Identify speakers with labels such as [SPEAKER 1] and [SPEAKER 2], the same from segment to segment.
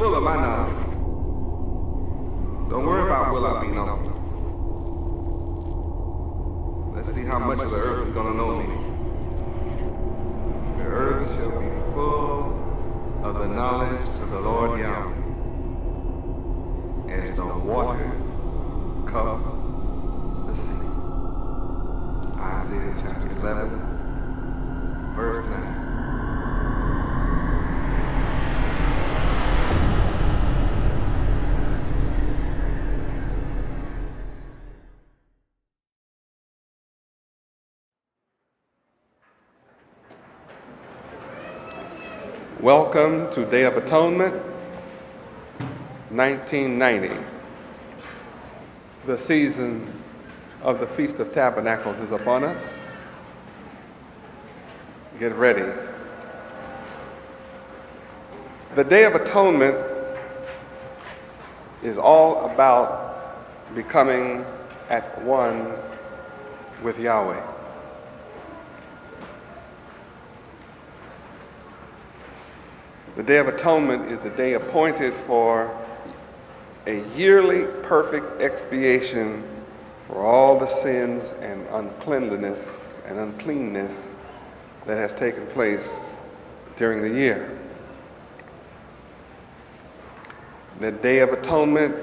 [SPEAKER 1] full of my knowledge. Don't worry about will I be known. Let's see how much of the earth is going to know me. The earth shall be full of the knowledge of the Lord Yahweh, as the waters cover the sea. Isaiah chapter 11, verse 9. Welcome to Day of Atonement, 1990. The season of the Feast of Tabernacles is upon us. Get ready. The Day of Atonement is all about becoming at one with Yahweh. The Day of Atonement is the day appointed for a yearly perfect expiation for all the sins and uncleanliness and uncleanness that has taken place during the year. The Day of Atonement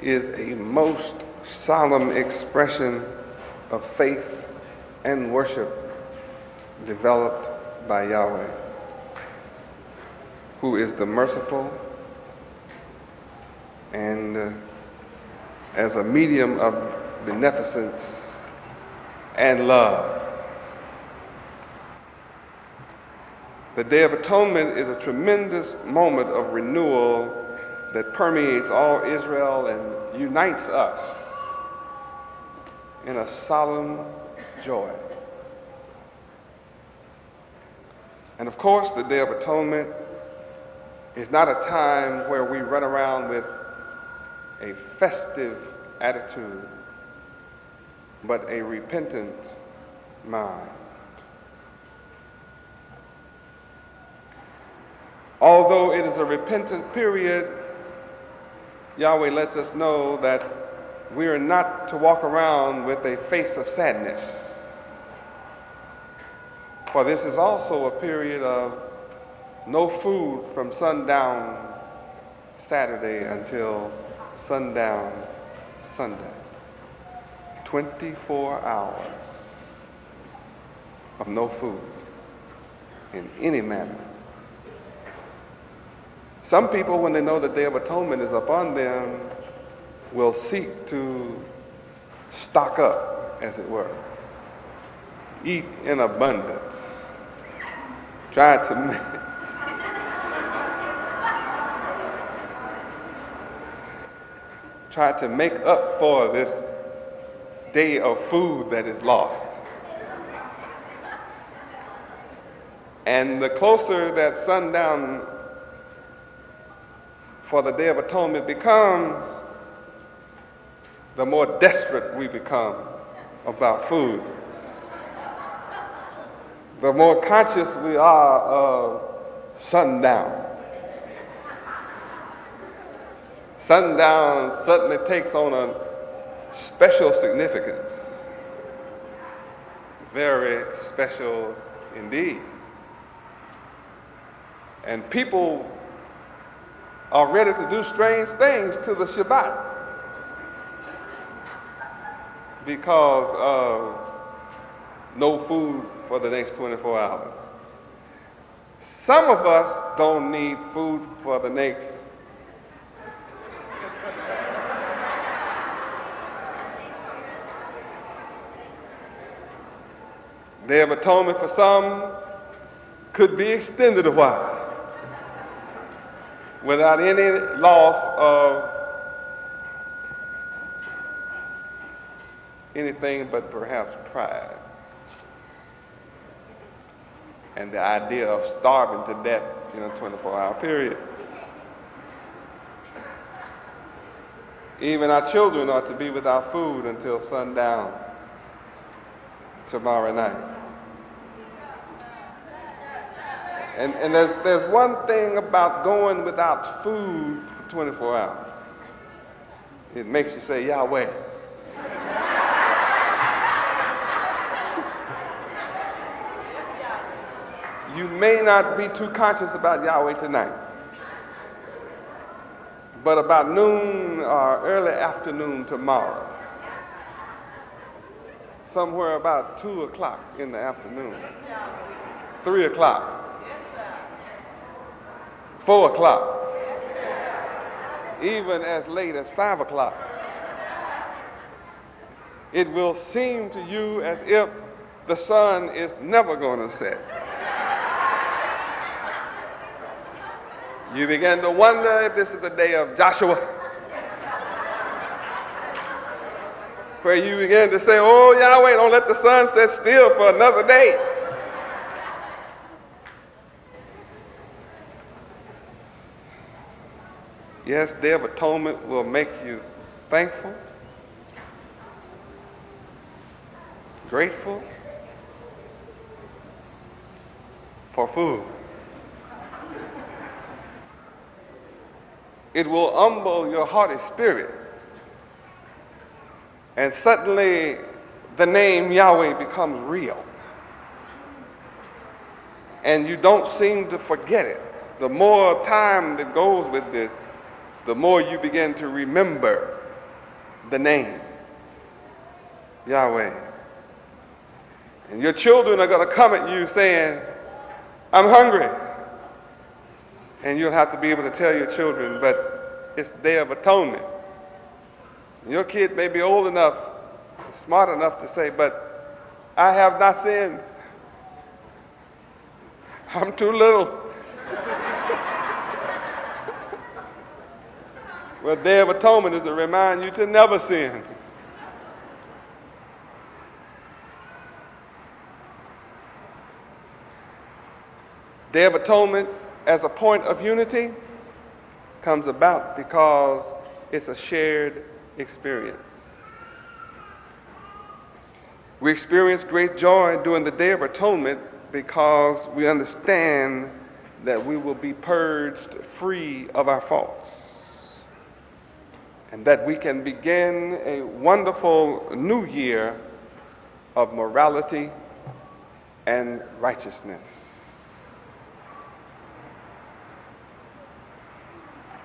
[SPEAKER 1] is a most solemn expression of faith and worship developed by Yahweh, who is the merciful, and as a medium of beneficence and love. The Day of Atonement is a tremendous moment of renewal that permeates all Israel and unites us in a solemn joy. And of course, the Day of Atonement is not a time where we run around with a festive attitude, but a repentant mind. Although it is a repentant period, Yahweh lets us know that we are not to walk around with a face of sadness. For this is also a period of no food from sundown Saturday until sundown Sunday. 24 hours of no food in any manner. Some people, when they know the Day of Atonement is upon them, will seek to stock up, as it were. Eat in abundance. Try to make up for this day of food that is lost. And the closer that sundown for the Day of Atonement becomes, the more desperate we become about food. The more conscious we are of sundown. Sundown suddenly takes on a special significance. Very special indeed. And people are ready to do strange things to the Shabbat because of no food for the next 24 hours. Some of us don't need food for the next Day of Atonement. For some could be extended a while without any loss of anything but perhaps pride and the idea of starving to death in a 24-hour period. Even our children are to be without food until sundown tomorrow night. And there's one thing about going without food for 24 hours. It makes you say Yahweh. You may not be too conscious about Yahweh tonight, but about noon or early afternoon tomorrow, somewhere about 2 o'clock in the afternoon, 3 o'clock, 4 o'clock, even as late as 5 o'clock, it will seem to you as if the sun is never going to set. You begin to wonder if this is the day of Joshua, where you begin to say, oh, Yahweh, don't let the sun set still for another day. Yes, Day of Atonement will make you thankful, grateful for food. It will humble your haughty spirit. And suddenly the name Yahweh becomes real. And you don't seem to forget it. The more time that goes with this, the more you begin to remember the name Yahweh. And your children are going to come at you saying, I'm hungry. And you'll have to be able to tell your children, but it's the Day of Atonement. And your kid may be old enough, smart enough to say, but I have not sinned. I'm too little. Well, Day of Atonement is to remind you to never sin. Day of Atonement as a point of unity comes about because it's a shared experience. We experience great joy during the Day of Atonement because we understand that we will be purged free of our faults and that we can begin a wonderful new year of morality and righteousness.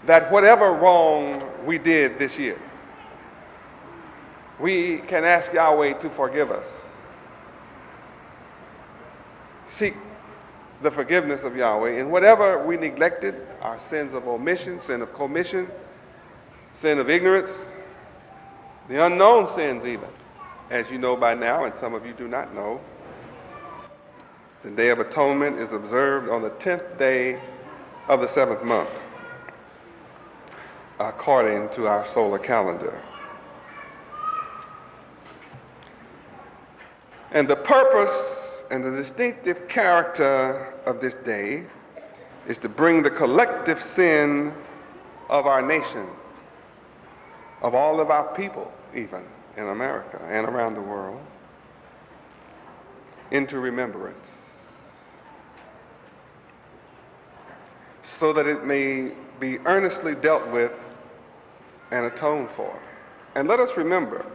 [SPEAKER 1] That whatever wrong we did this year, we can ask Yahweh to forgive us. Seek the forgiveness of Yahweh. And whatever we neglected, our sins of omission, sin of commission, sin of ignorance, the unknown sins even, as you know by now, and some of you do not know, the Day of Atonement is observed on the 10th day of the 7th month, according to our solar calendar. And the purpose and the distinctive character of this day is to bring the collective sin of our nation, of all of our people, even in America and around the world, into remembrance, so that it may be earnestly dealt with and atoned for. And let us remember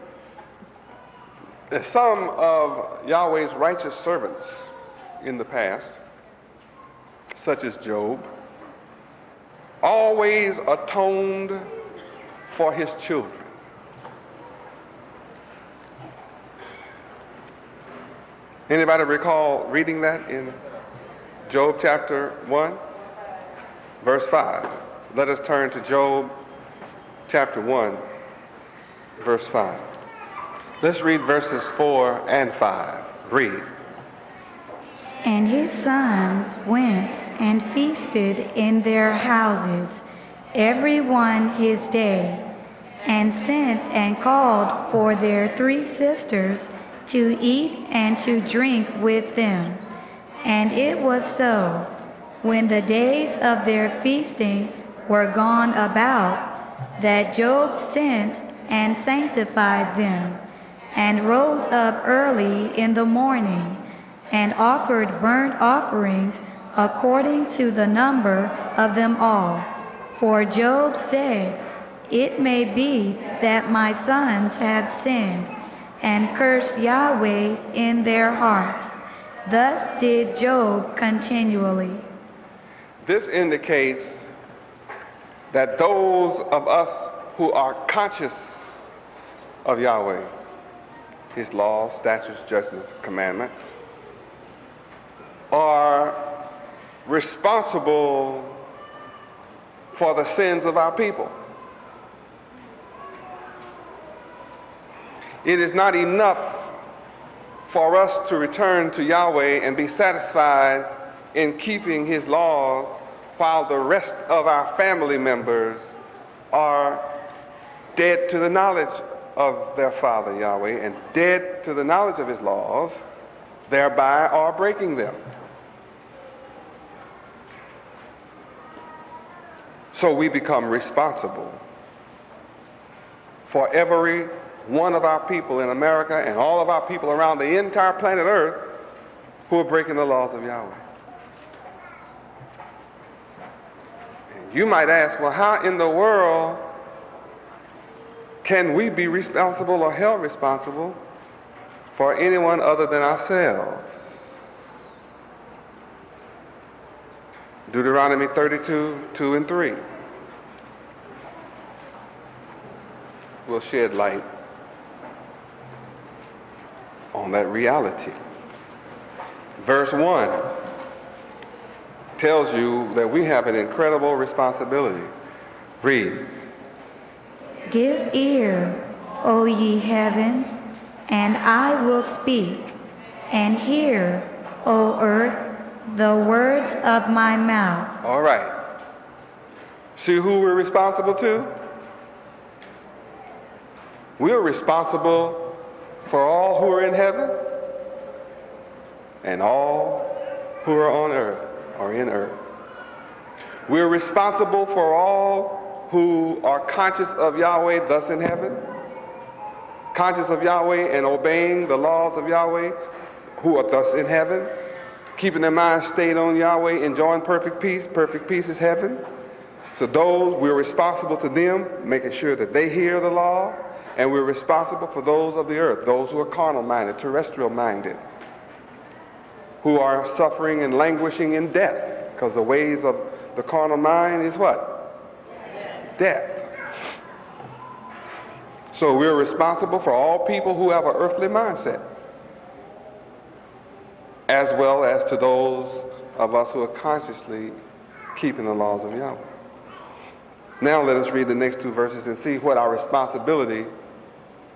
[SPEAKER 1] that some of Yahweh's righteous servants in the past, such as Job, always atoned for his children. Anybody recall reading that in Job chapter 1, verse 5? Let us turn to Job chapter 1, verse 5. Let's read verses 4 and 5. Read.
[SPEAKER 2] And his sons went and feasted in their houses, every one his day, and sent and called for their 3 sisters to eat and to drink with them. And it was so, when the days of their feasting were gone about, that Job sent and sanctified them, and rose up early in the morning, and offered burnt offerings according to the number of them all. For Job said, "It may be that my sons have sinned, and cursed Yahweh in their hearts." Thus did Job continually.
[SPEAKER 1] This indicates that those of us who are conscious of Yahweh, his laws, statutes, judgments, commandments, are responsible for the sins of our people. It is not enough for us to return to Yahweh and be satisfied in keeping his laws while the rest of our family members are dead to the knowledge of their Father Yahweh and dead to the knowledge of his laws, thereby are breaking them. So we become responsible for every one of our people in America and all of our people around the entire planet Earth who are breaking the laws of Yahweh. And you might ask, well, how in the world can we be responsible or held responsible for anyone other than ourselves? Deuteronomy 32, 2 and 3 will shed light on that reality. Verse 1 tells you that we have an incredible responsibility. Read.
[SPEAKER 2] "Give ear, O ye heavens, and I will speak, and hear, O earth, the words of my mouth."
[SPEAKER 1] All right. See who we're responsible to? We're responsible for all who are in heaven and all who are on earth or in earth. We're responsible for all who are conscious of Yahweh, thus in heaven, conscious of Yahweh and obeying the laws of Yahweh, who are thus in heaven, keeping their mind stayed on Yahweh, enjoying perfect peace. Perfect peace is heaven. So those, we're responsible to them, making sure that they hear the law, and we're responsible for those of the earth, those who are carnal-minded, terrestrial-minded, who are suffering and languishing in death, because the ways of the carnal mind is what? Death. So we're responsible for all people who have an earthly mindset, as well as to those of us who are consciously keeping the laws of Yahweh. Now let us read the next two verses and see what our responsibility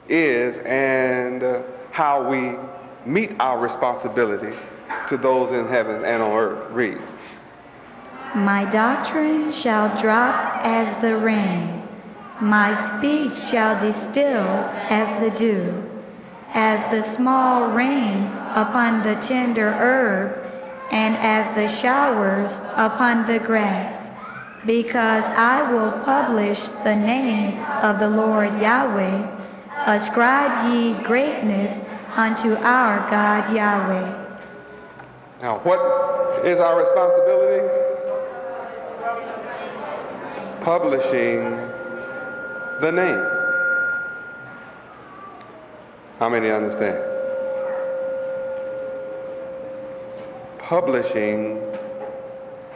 [SPEAKER 1] is and how we meet our responsibility to those in heaven and on earth. Read.
[SPEAKER 2] "My doctrine shall drop as the rain, my speech shall distill as the dew, as the small rain upon the tender herb, and as the showers upon the grass. Because I will publish the name of the Lord Yahweh. Ascribe ye greatness unto our God Yahweh."
[SPEAKER 1] Now, what is our responsibility? Publishing the name. How many understand? Publishing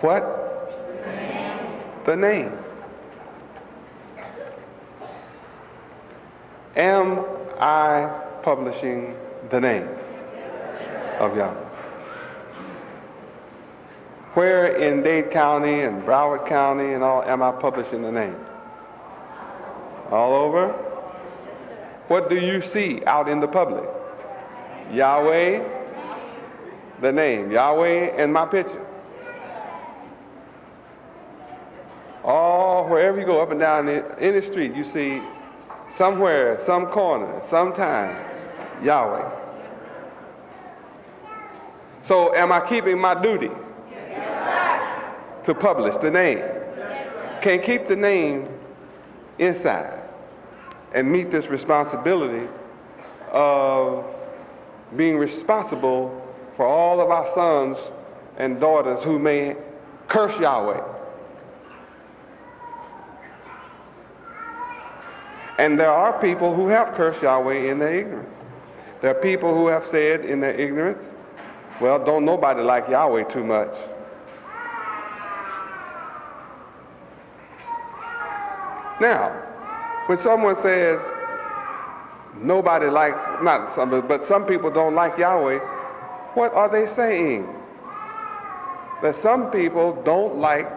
[SPEAKER 1] what? The name. Am I publishing the name of Yahweh? Where in Dade County and Broward County and all am I publishing the name? All over? What do you see out in the public? Yahweh, the name. Yahweh and my picture. All, wherever you go, up and down in the street, you see somewhere, some corner, sometime, Yahweh. So am I keeping my duty? To publish the name? Can't keep the name inside and meet this responsibility of being responsible for all of our sons and daughters who may curse Yahweh. And there are people who have cursed Yahweh in their ignorance. There are people who have said in their ignorance, well, don't nobody like Yahweh too much. Now, when someone says nobody likes, not somebody, but some people don't like Yahweh, what are they saying? That some people don't like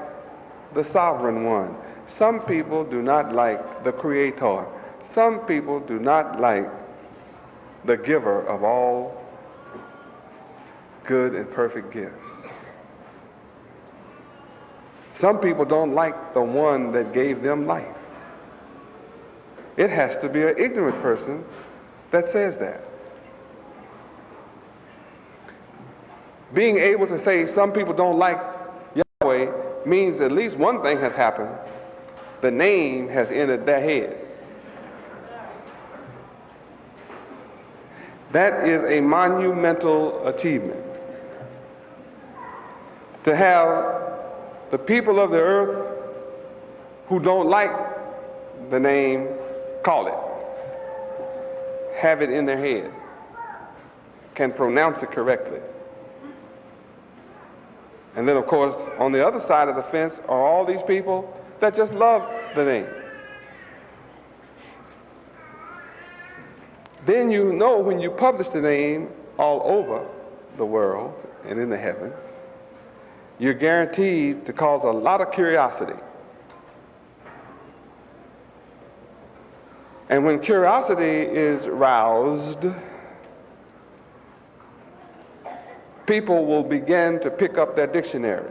[SPEAKER 1] the sovereign one. Some people do not like the Creator. Some people do not like the giver of all good and perfect gifts. Some people don't like the one that gave them life. It has to be an ignorant person that says that. Being able to say some people don't like Yahweh means at least one thing has happened. The name has entered their head. That is a monumental achievement. To have the people of the earth who don't like the name call it, have it in their head, can pronounce it correctly. And then, of course, on the other side of the fence are all these people that just love the name. Then you know when you publish the name all over the world and in the heavens, you're guaranteed to cause a lot of curiosity. And when curiosity is roused, people will begin to pick up their dictionaries,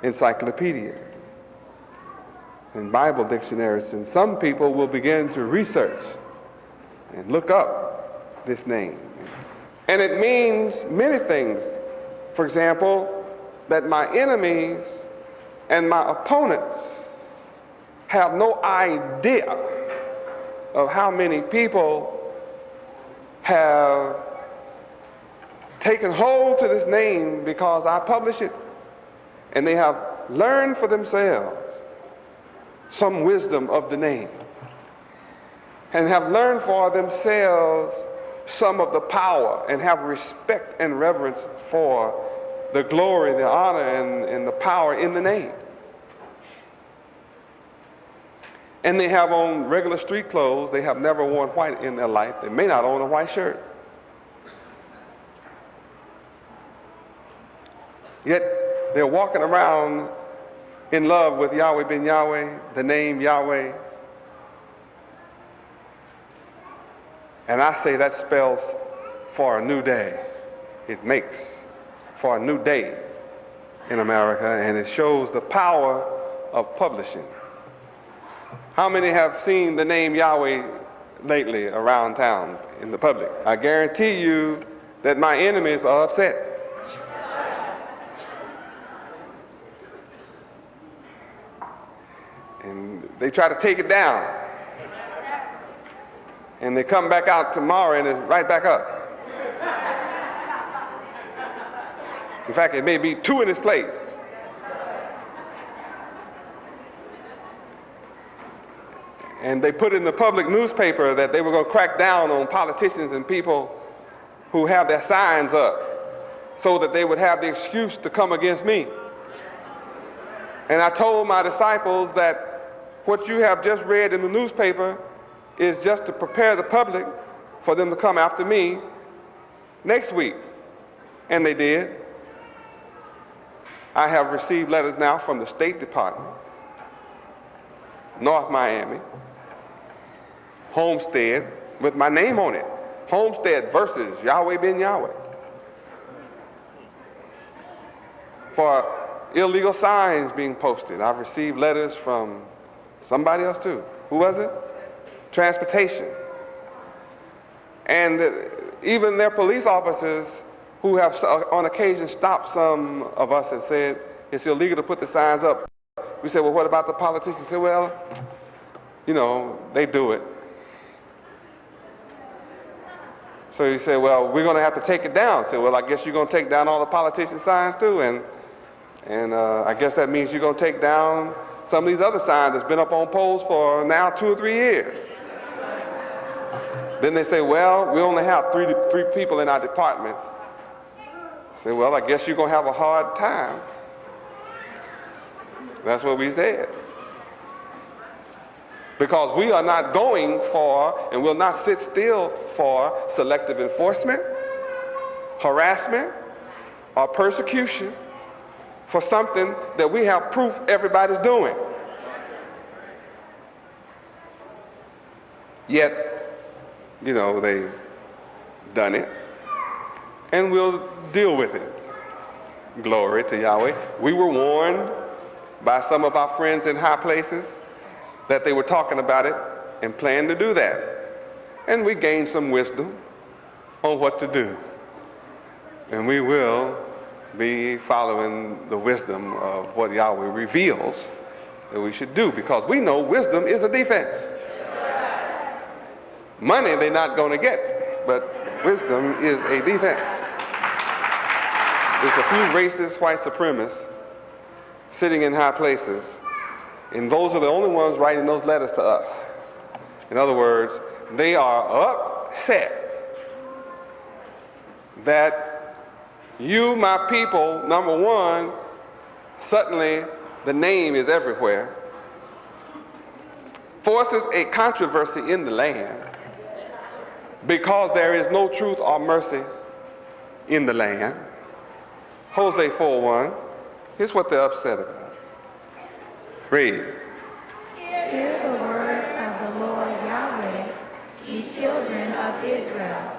[SPEAKER 1] encyclopedias, and Bible dictionaries, and some people will begin to research and look up this name. And it means many things. For example, that my enemies and my opponents have no idea of how many people have taken hold to this name because I publish it, and they have learned for themselves some wisdom of the name, and have learned for themselves some of the power, and have respect and reverence for the glory, the honor, and the power in the name. And they have on regular street clothes. They have never worn white in their life. They may not own a white shirt. Yet they're walking around in love with Yahweh ben Yahweh, the name Yahweh. And I say that spells for a new day. It makes for a new day in America, and it shows the power of publishing. How many have seen the name Yahweh lately around town in the public? I guarantee you that my enemies are upset. And they try to take it down. And they come back out tomorrow and it's right back up. In fact, it may be two in its place. And they put in the public newspaper that they were going to crack down on politicians and people who have their signs up so that they would have the excuse to come against me. And I told my disciples that what you have just read in the newspaper is just to prepare the public for them to come after me next week. And they did. I have received letters now from the State Department, North Miami, Homestead, with my name on it. Homestead versus Yahweh ben Yahweh. For illegal signs being posted. I've received letters from somebody else too. Who was it? Transportation. And even their police officers who have on occasion stopped some of us and said it's illegal to put the signs up. We said, well, what about the politicians? They said, well, you know, they do it. So you say, well, we're going to have to take it down. I say, well, I guess you're going to take down all the politician signs too, and I guess that means you're going to take down some of these other signs that's been up on poles for now 2 or 3 years. Then they say, well, we only have three people in our department. I say, well, I guess you're going to have a hard time. That's what we said. Because we are not going for and will not sit still for selective enforcement, harassment, or persecution for something that we have proof everybody's doing. Yet, they've done it, and we'll deal with it. Glory to Yahweh. We were warned by some of our friends in high places that they were talking about it and planned to do that. And we gained some wisdom on what to do. And we will be following the wisdom of what Yahweh reveals that we should do, because we know wisdom is a defense. Money they're not going to get, but wisdom is a defense. There's a few racist white supremacists sitting in high places, and those are the only ones writing those letters to us. In other words, they are upset that you, my people, number one, suddenly the name is everywhere, forces a controversy in the land because there is no truth or mercy in the land. Hosea 4:1, here's what they're upset about. Read.
[SPEAKER 2] Hear the word of the Lord Yahweh, ye children of Israel.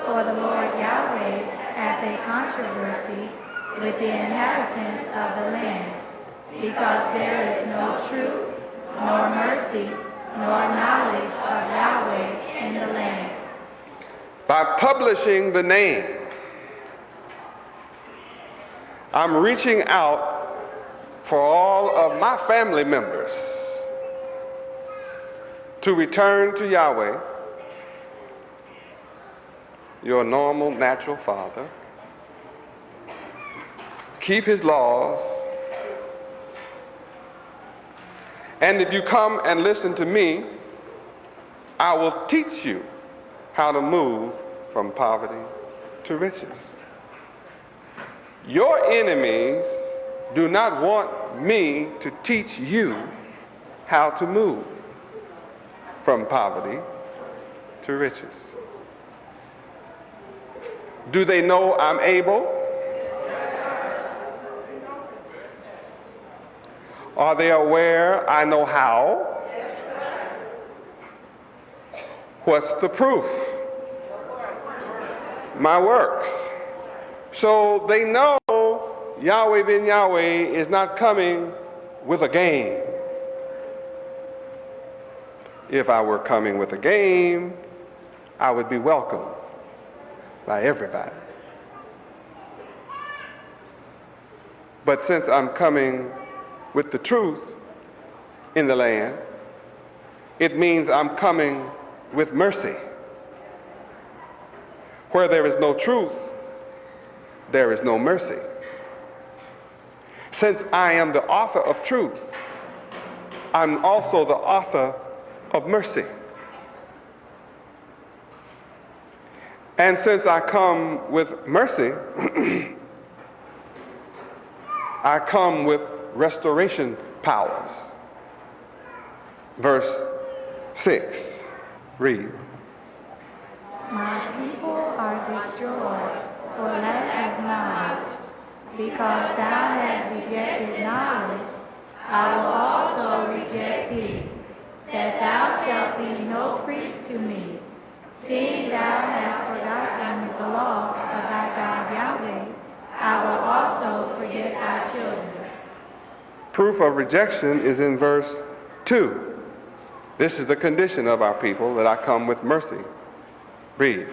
[SPEAKER 2] For the Lord Yahweh hath a controversy with the inhabitants of the land, because there is no truth, nor mercy, nor knowledge of Yahweh in the land.
[SPEAKER 1] By publishing the name, I'm reaching out for all of my family members to return to Yahweh, your normal, natural father, keep his laws, and if you come and listen to me, I will teach you how to move from poverty to riches. Your enemies do not want me to teach you how to move from poverty to riches. Do they know I'm able? Are they aware I know how? What's the proof? My works. So they know Yahweh ben Yahweh is not coming with a game. If I were coming with a game, I would be welcomed by everybody. But since I'm coming with the truth in the land, it means I'm coming with mercy. Where there is no truth, there is no mercy. Since I am the author of truth, I'm also the author of mercy. And since I come with mercy, I come with restoration powers. Verse 6, read.
[SPEAKER 2] My people are destroyed for lack of knowledge. Because thou hast rejected knowledge, I will also reject thee, that thou shalt be no priest to me. Seeing thou hast forgotten the law of thy God Yahweh, I will also forget thy children.
[SPEAKER 1] Proof of rejection is in verse 2. This is the condition of our people, that I come with mercy. Read.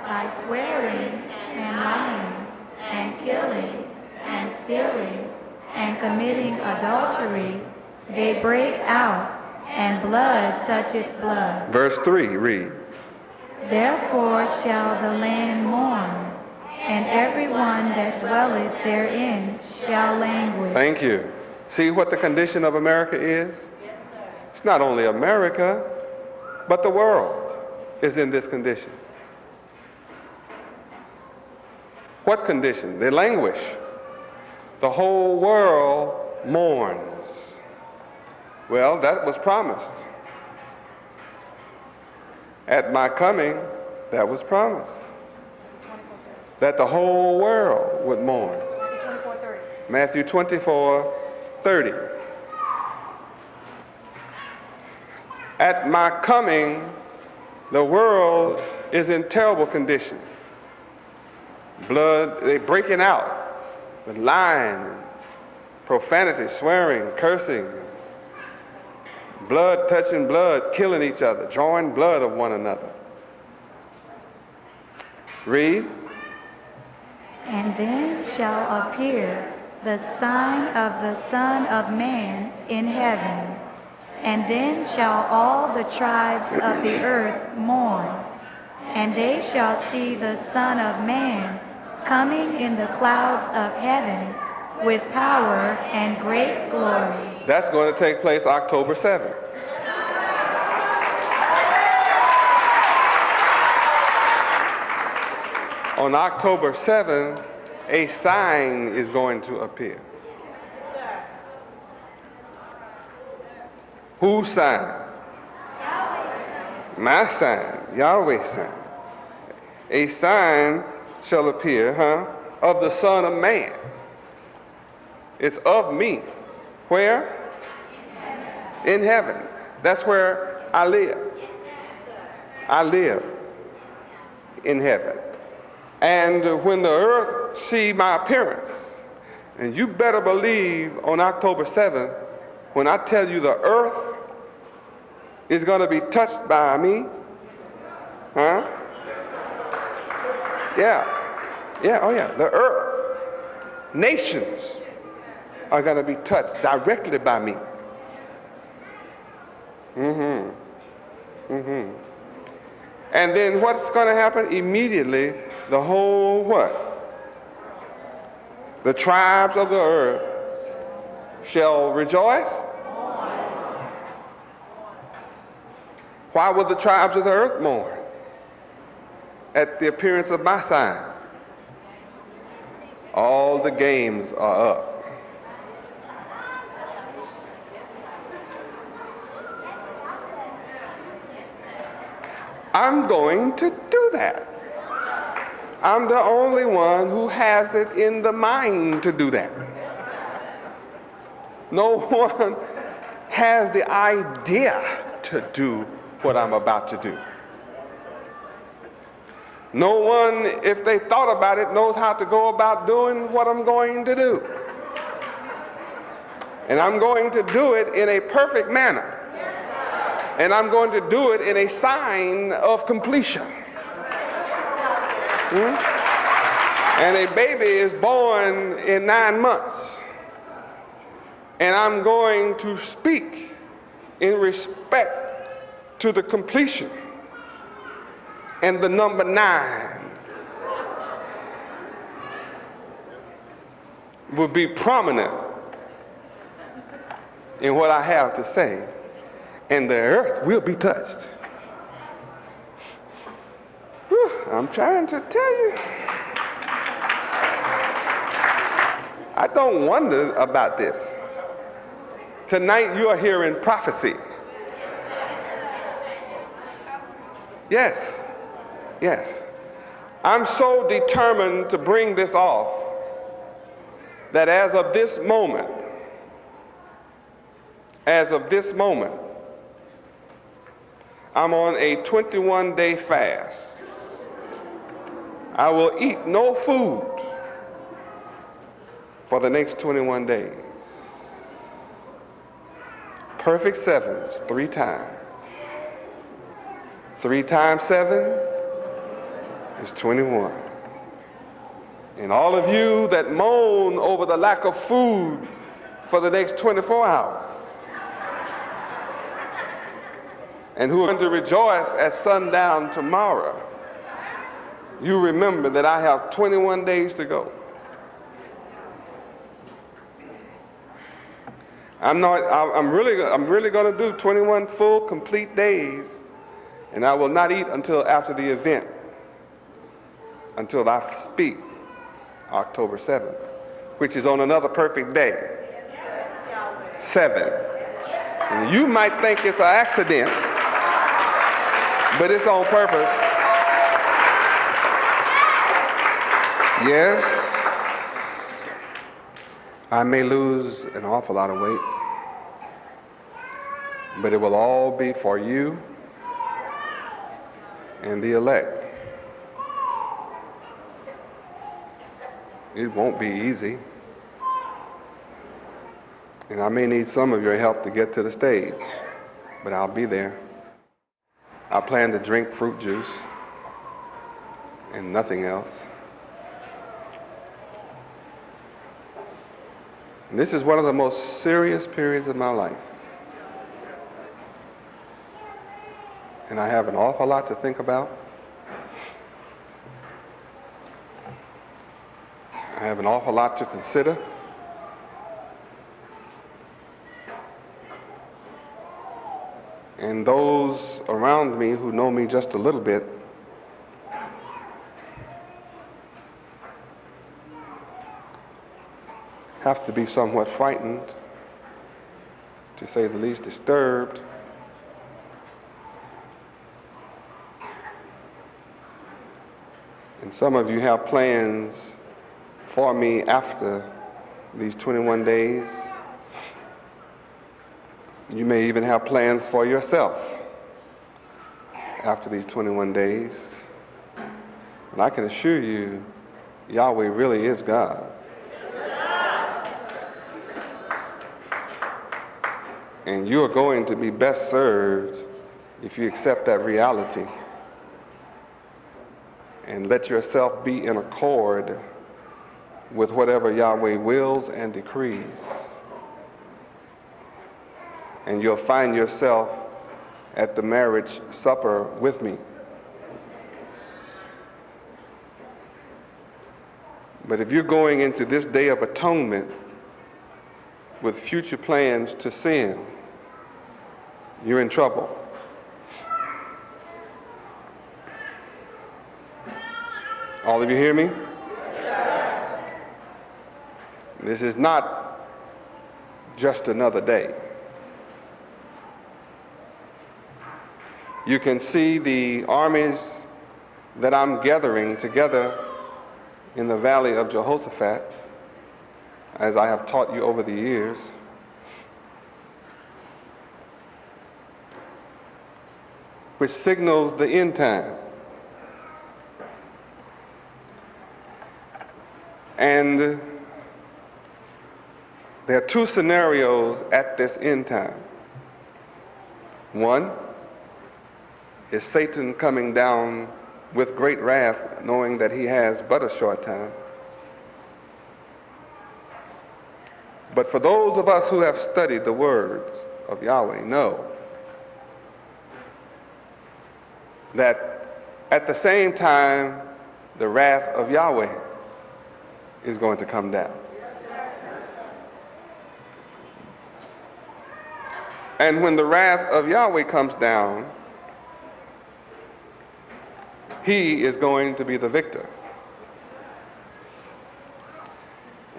[SPEAKER 2] By swearing and lying, and killing, and stealing, and committing adultery, they break out, and blood toucheth blood.
[SPEAKER 1] Verse 3, read.
[SPEAKER 2] Therefore shall the land mourn, and every one that dwelleth therein shall languish.
[SPEAKER 1] Thank you. See what the condition of America is? It's not only America, but the world is in this condition. What condition? They languish. The whole world mourns. Well, that was promised. At my coming, that was promised. That the whole world would mourn. Matthew 24:30. At my coming, the world is in terrible condition. Blood, they breaking out with lying, profanity, swearing, cursing, blood touching blood, killing each other, drawing blood of one another. Read.
[SPEAKER 2] And then shall appear the sign of the Son of Man in heaven. And then shall all the tribes of the earth mourn. And they shall see the Son of Man coming in the clouds of heaven with power and great glory.
[SPEAKER 1] That's going to take place October 7th. On October 7th, a sign is going to appear. Whose sign? My sign, Yahweh's sign. A sign shall appear, of the Son of Man. It's of me. Where? In heaven. That's where I live. I live in heaven. And when the earth see my appearance, and you better believe on October 7th, when I tell you the earth is going to be touched by me, the earth, nations are going to be touched directly by me. And then what's going to happen? Immediately, the whole what? The tribes of the earth shall rejoice. Why would the tribes of the earth mourn? At the appearance of my sign. All the games are up. I'm going to do that. I'm the only one who has it in the mind to do that. No one has the idea to do what I'm about to do. No one, if they thought about it, knows how to go about doing what I'm going to do. And I'm going to do it in a perfect manner. And I'm going to do it in a sign of completion. And a baby is born in 9 months. And I'm going to speak in respect to the completion. And the number 9 will be prominent in what I have to say. And the earth will be touched. Whew, I'm trying to tell you. I don't wonder about this. Tonight you are hearing prophecy. Yes. I'm so determined to bring this off that as of this moment, I'm on a 21-day fast. I will eat no food for the next 21 days. Perfect sevens 3 times. 3 times 7 is 21. And all of you that moan over the lack of food for the next 24 hours, and who are going to rejoice at sundown tomorrow, you remember that I have 21 days to go. I'm really going to do 21 full, complete days, and I will not eat until after the event, until I speak October 7th, which is on another perfect day, 7. And you might think it's an accident, but it's on purpose. Yes, I may lose an awful lot of weight, but it will all be for you and the elect. It won't be easy, and I may need some of your help to get to the stage, but I'll be there. I plan to drink fruit juice and nothing else. And this is one of the most serious periods of my life. And I have an awful lot to think about. I have an awful lot to consider. And those around me who know me just a little bit have to be somewhat frightened, to say the least disturbed. And some of you have plans for me after these 21 days. You may even have plans for yourself after these 21 days. And I can assure you, Yahweh really is God. And you are going to be best served if you accept that reality and let yourself be in accord with whatever Yahweh wills and decrees. And you'll find yourself at the marriage supper with me. But if you're going into this day of atonement with future plans to sin, you're in trouble. All of you hear me? This is not just another day. You can see the armies that I'm gathering together in the valley of Jehoshaphat, as I have taught you over the years. Which signals the end time. And there are two scenarios at this end time. One is Satan coming down with great wrath, knowing that he has but a short time. But for those of us who have studied the words of Yahweh, know that at the same time, the wrath of Yahweh is going to come down. And when the wrath of Yahweh comes down, he is going to be the victor.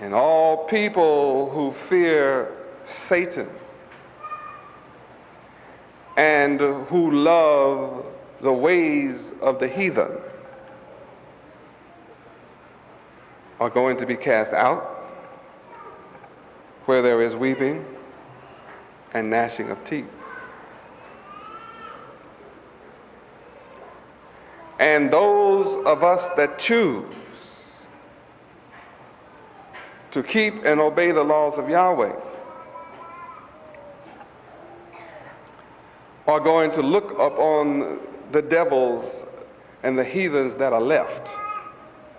[SPEAKER 1] And all people who fear Satan and who love the ways of the heathen are going to be cast out, where there is weeping and gnashing of teeth. And those of us that choose to keep and obey the laws of Yahweh are going to look upon the devils and the heathens that are left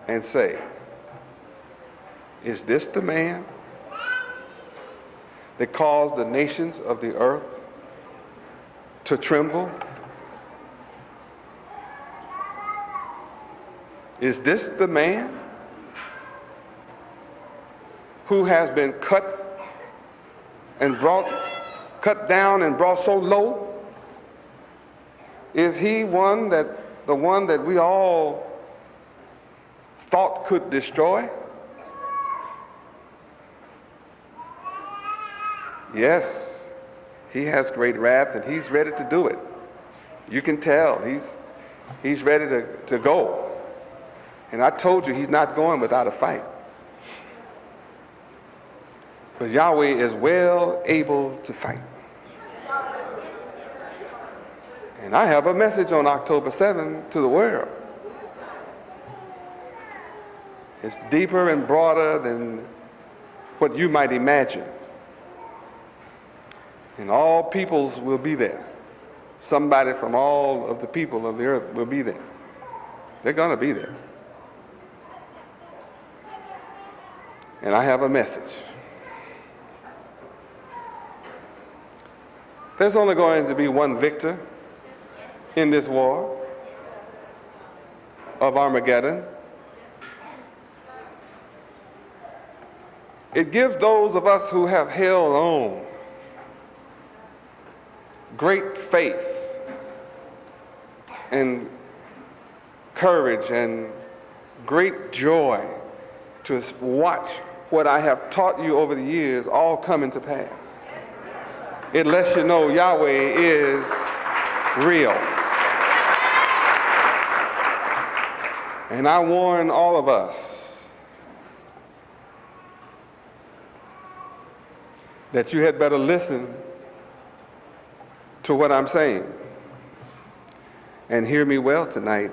[SPEAKER 1] and say, is this the man that caused the nations of the earth to tremble? Is this the man who has been cut down and brought so low? Is he the one that we all thought could destroy? Yes, he has great wrath and he's ready to do it. You can tell he's ready to go. And I told you he's not going without a fight. But Yahweh is well able to fight. And I have a message on October 7th to the world. It's deeper and broader than what you might imagine. And all peoples will be there. Somebody from all of the people of the earth will be there. They're going to be there. And I have a message. There's only going to be one victor in this war of Armageddon. It gives those of us who have held on great faith and courage and great joy to watch what I have taught you over the years all come into pass. It lets you know Yahweh is real. And I warn all of us that you had better listen to what I'm saying and hear me well tonight.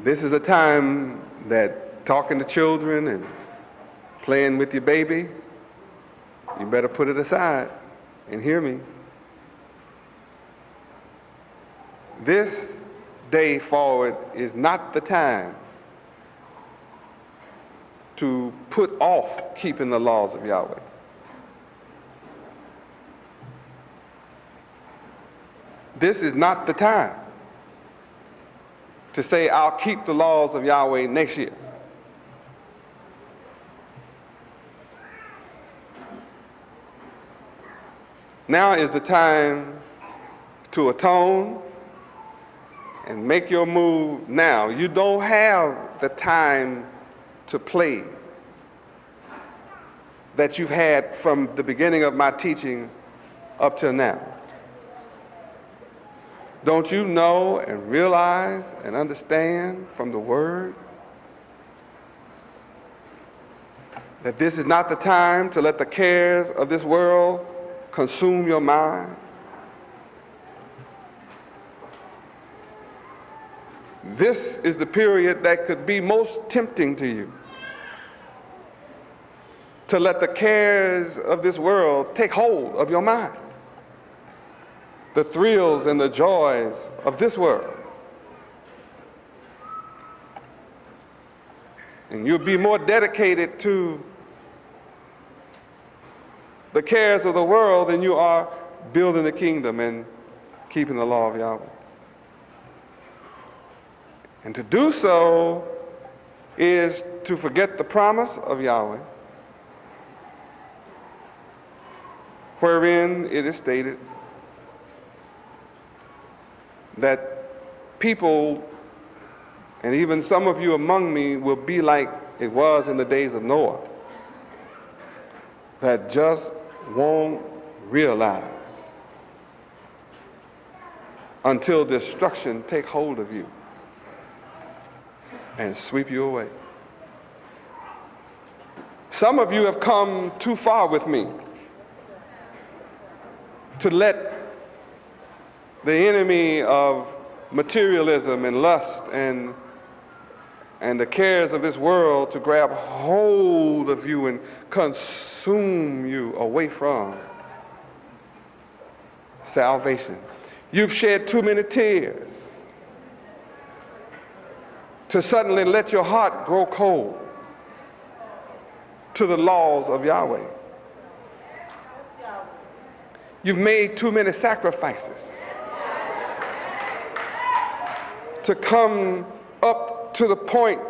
[SPEAKER 1] This is a time that talking to children and playing with your baby, you better put it aside and hear me. This day forward is not the time to put off keeping the laws of Yahweh. This is not the time to say, I'll keep the laws of Yahweh next year. Now is the time to atone and make your move now. You don't have the time to play that you've had from the beginning of my teaching up till now. Don't you know and realize and understand from the Word that this is not the time to let the cares of this world consume your mind? This is the period that could be most tempting to you, to let the cares of this world take hold of your mind. The thrills and the joys of this world. And you'll be more dedicated to the cares of the world than you are building the kingdom and keeping the law of Yahweh. And to do so is to forget the promise of Yahweh, wherein it is stated that people, and even some of you among me, will be like it was in the days of Noah, that just won't realize until destruction take hold of you and sweep you away. Some of you have come too far with me to let the enemy of materialism and lust and the cares of this world to grab hold of you and consume you away from salvation. You've shed too many tears to suddenly let your heart grow cold to the laws of Yahweh. You've made too many sacrifices to come up to the point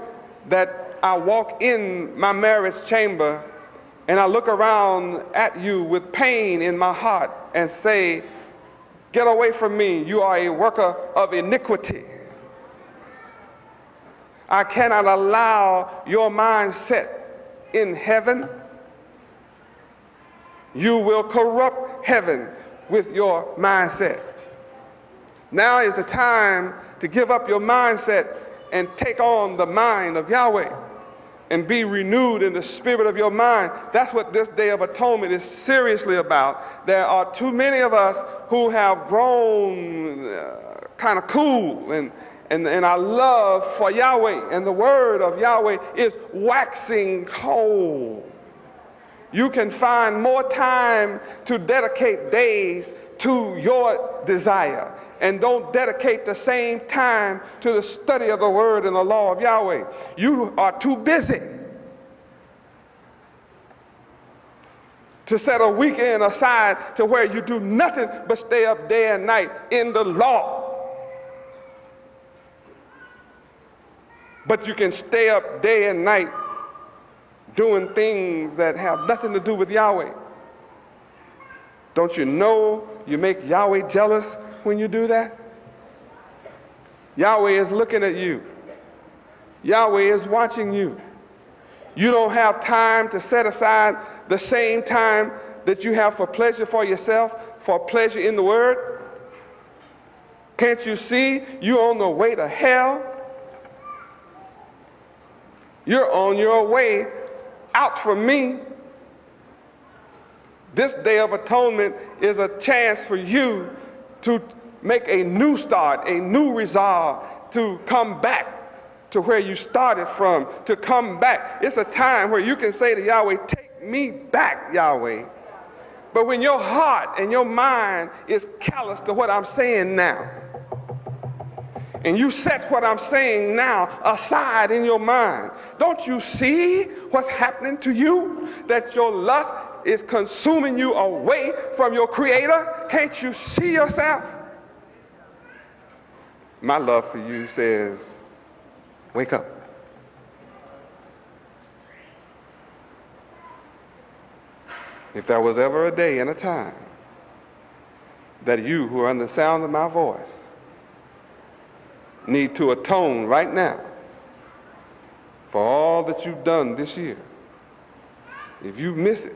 [SPEAKER 1] that I walk in my marriage chamber and I look around at you with pain in my heart and say, get away from me, you are a worker of iniquity. I cannot allow your mindset in heaven. You will corrupt heaven with your mindset. Now is the time to give up your mindset and take on the mind of Yahweh and be renewed in the spirit of your mind. That's what this Day of Atonement is seriously about. There are too many of us who have grown kind of cool, and our love for Yahweh and the word of Yahweh is waxing cold. You can find more time to dedicate days to your desire, and don't dedicate the same time to the study of the word and the law of Yahweh. You are too busy to set a weekend aside to where you do nothing but stay up day and night in the law. But you can stay up day and night doing things that have nothing to do with Yahweh. Don't you know you make Yahweh jealous when you do that? Yahweh is looking at you. Yahweh is watching you. You don't have time to set aside the same time that you have for pleasure for yourself, for pleasure in the word. Can't you see you're on the way to hell? You're on your way out from me. This Day of Atonement is a chance for you to make a new start, a new resolve, to come back to where you started from, to come back. It's a time where you can say to Yahweh, take me back, Yahweh. But when your heart and your mind is callous to what I'm saying now, and you set what I'm saying now aside in your mind, don't you see what's happening to you? That your lust is consuming you away from your Creator? Can't you see yourself? My love for you says, wake up. If there was ever a day and a time that you who are under the sound of my voice need to atone right now for all that you've done this year, if you miss it,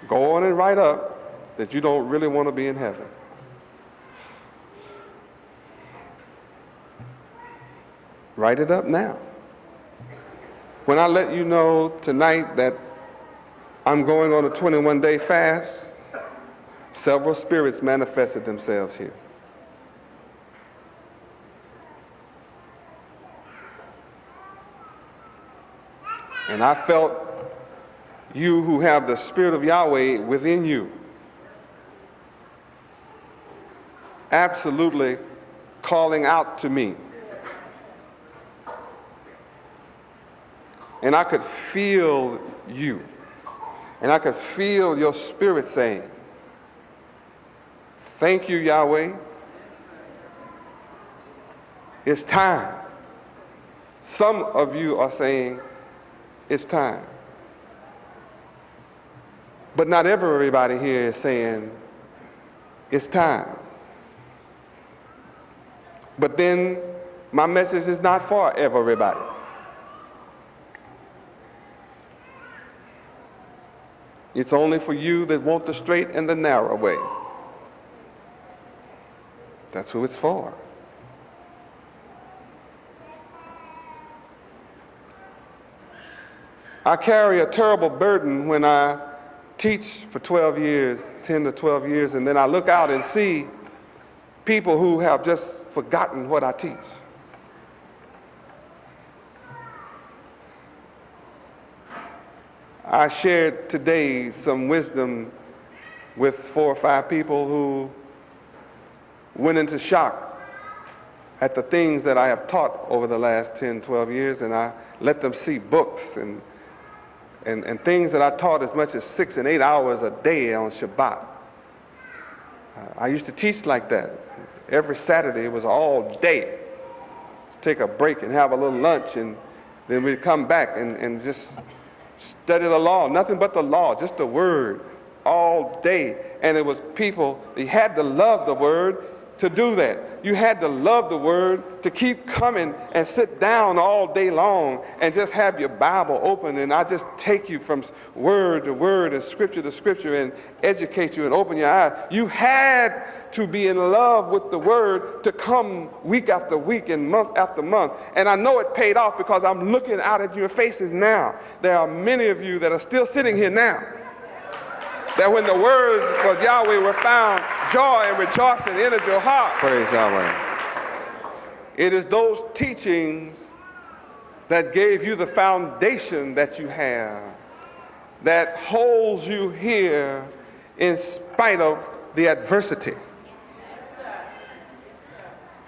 [SPEAKER 1] go on and write up that you don't really want to be in heaven. Write it up now. When I let you know tonight that I'm going on a 21-day fast, several spirits manifested themselves here. And I felt you who have the Spirit of Yahweh within you absolutely calling out to me. And I could feel you. And I could feel your spirit saying, thank you, Yahweh. It's time. Some of you are saying, it's time. But not everybody here is saying, it's time. But then my message is not for everybody. It's only for you that want the straight and the narrow way. That's who it's for. I carry a terrible burden when I teach for 12 years, 10 to 12 years, and then I look out and see people who have just forgotten what I teach. I shared today some wisdom with 4 or 5 people who went into shock at the things that I have taught over the last 10, 12 years, and I let them see books and and things that I taught as much as 6 and 8 hours a day on Shabbat. I used to teach like that. Every Saturday it was all day. Take a break and have a little lunch, and then we'd come back and just study the law. Nothing but the law, just the word all day. And it was people, you had to love the word to do that. You had to love the word to keep coming and sit down all day long and just have your Bible open, and I just take you from word to word and scripture to scripture and educate you and open your eyes. You had to be in love with the word to come week after week and month after month. And I know it paid off because I'm looking out at your faces now. There are many of you that are still sitting here now, that when the words of Yahweh were found, joy and rejoicing entered your heart. Praise Yahweh. It is those teachings that gave you the foundation that you have, that holds you here in spite of the adversity.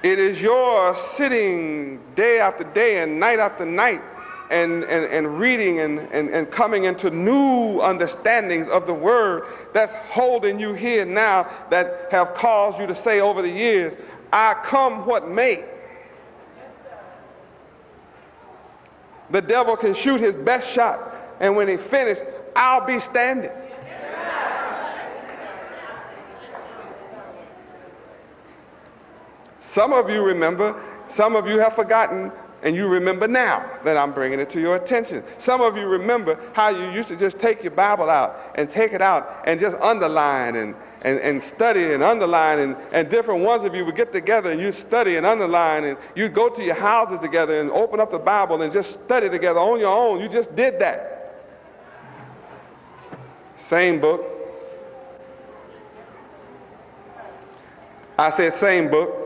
[SPEAKER 1] It is your sitting day after day and night after night and reading and coming into new understandings of the word that's holding you here now, that have caused you to say over the years, I come what may. The devil can shoot his best shot, and when he finished, I'll be standing. Some of you remember, some of you have forgotten, and you remember now that I'm bringing it to your attention. Some of you remember how you used to just take your Bible out and take it out and just underline and study and underline, and different ones of you would get together and you study and underline, and you go to your houses together and open up the Bible and just study together on your own. You just did that. Same book. I said same book.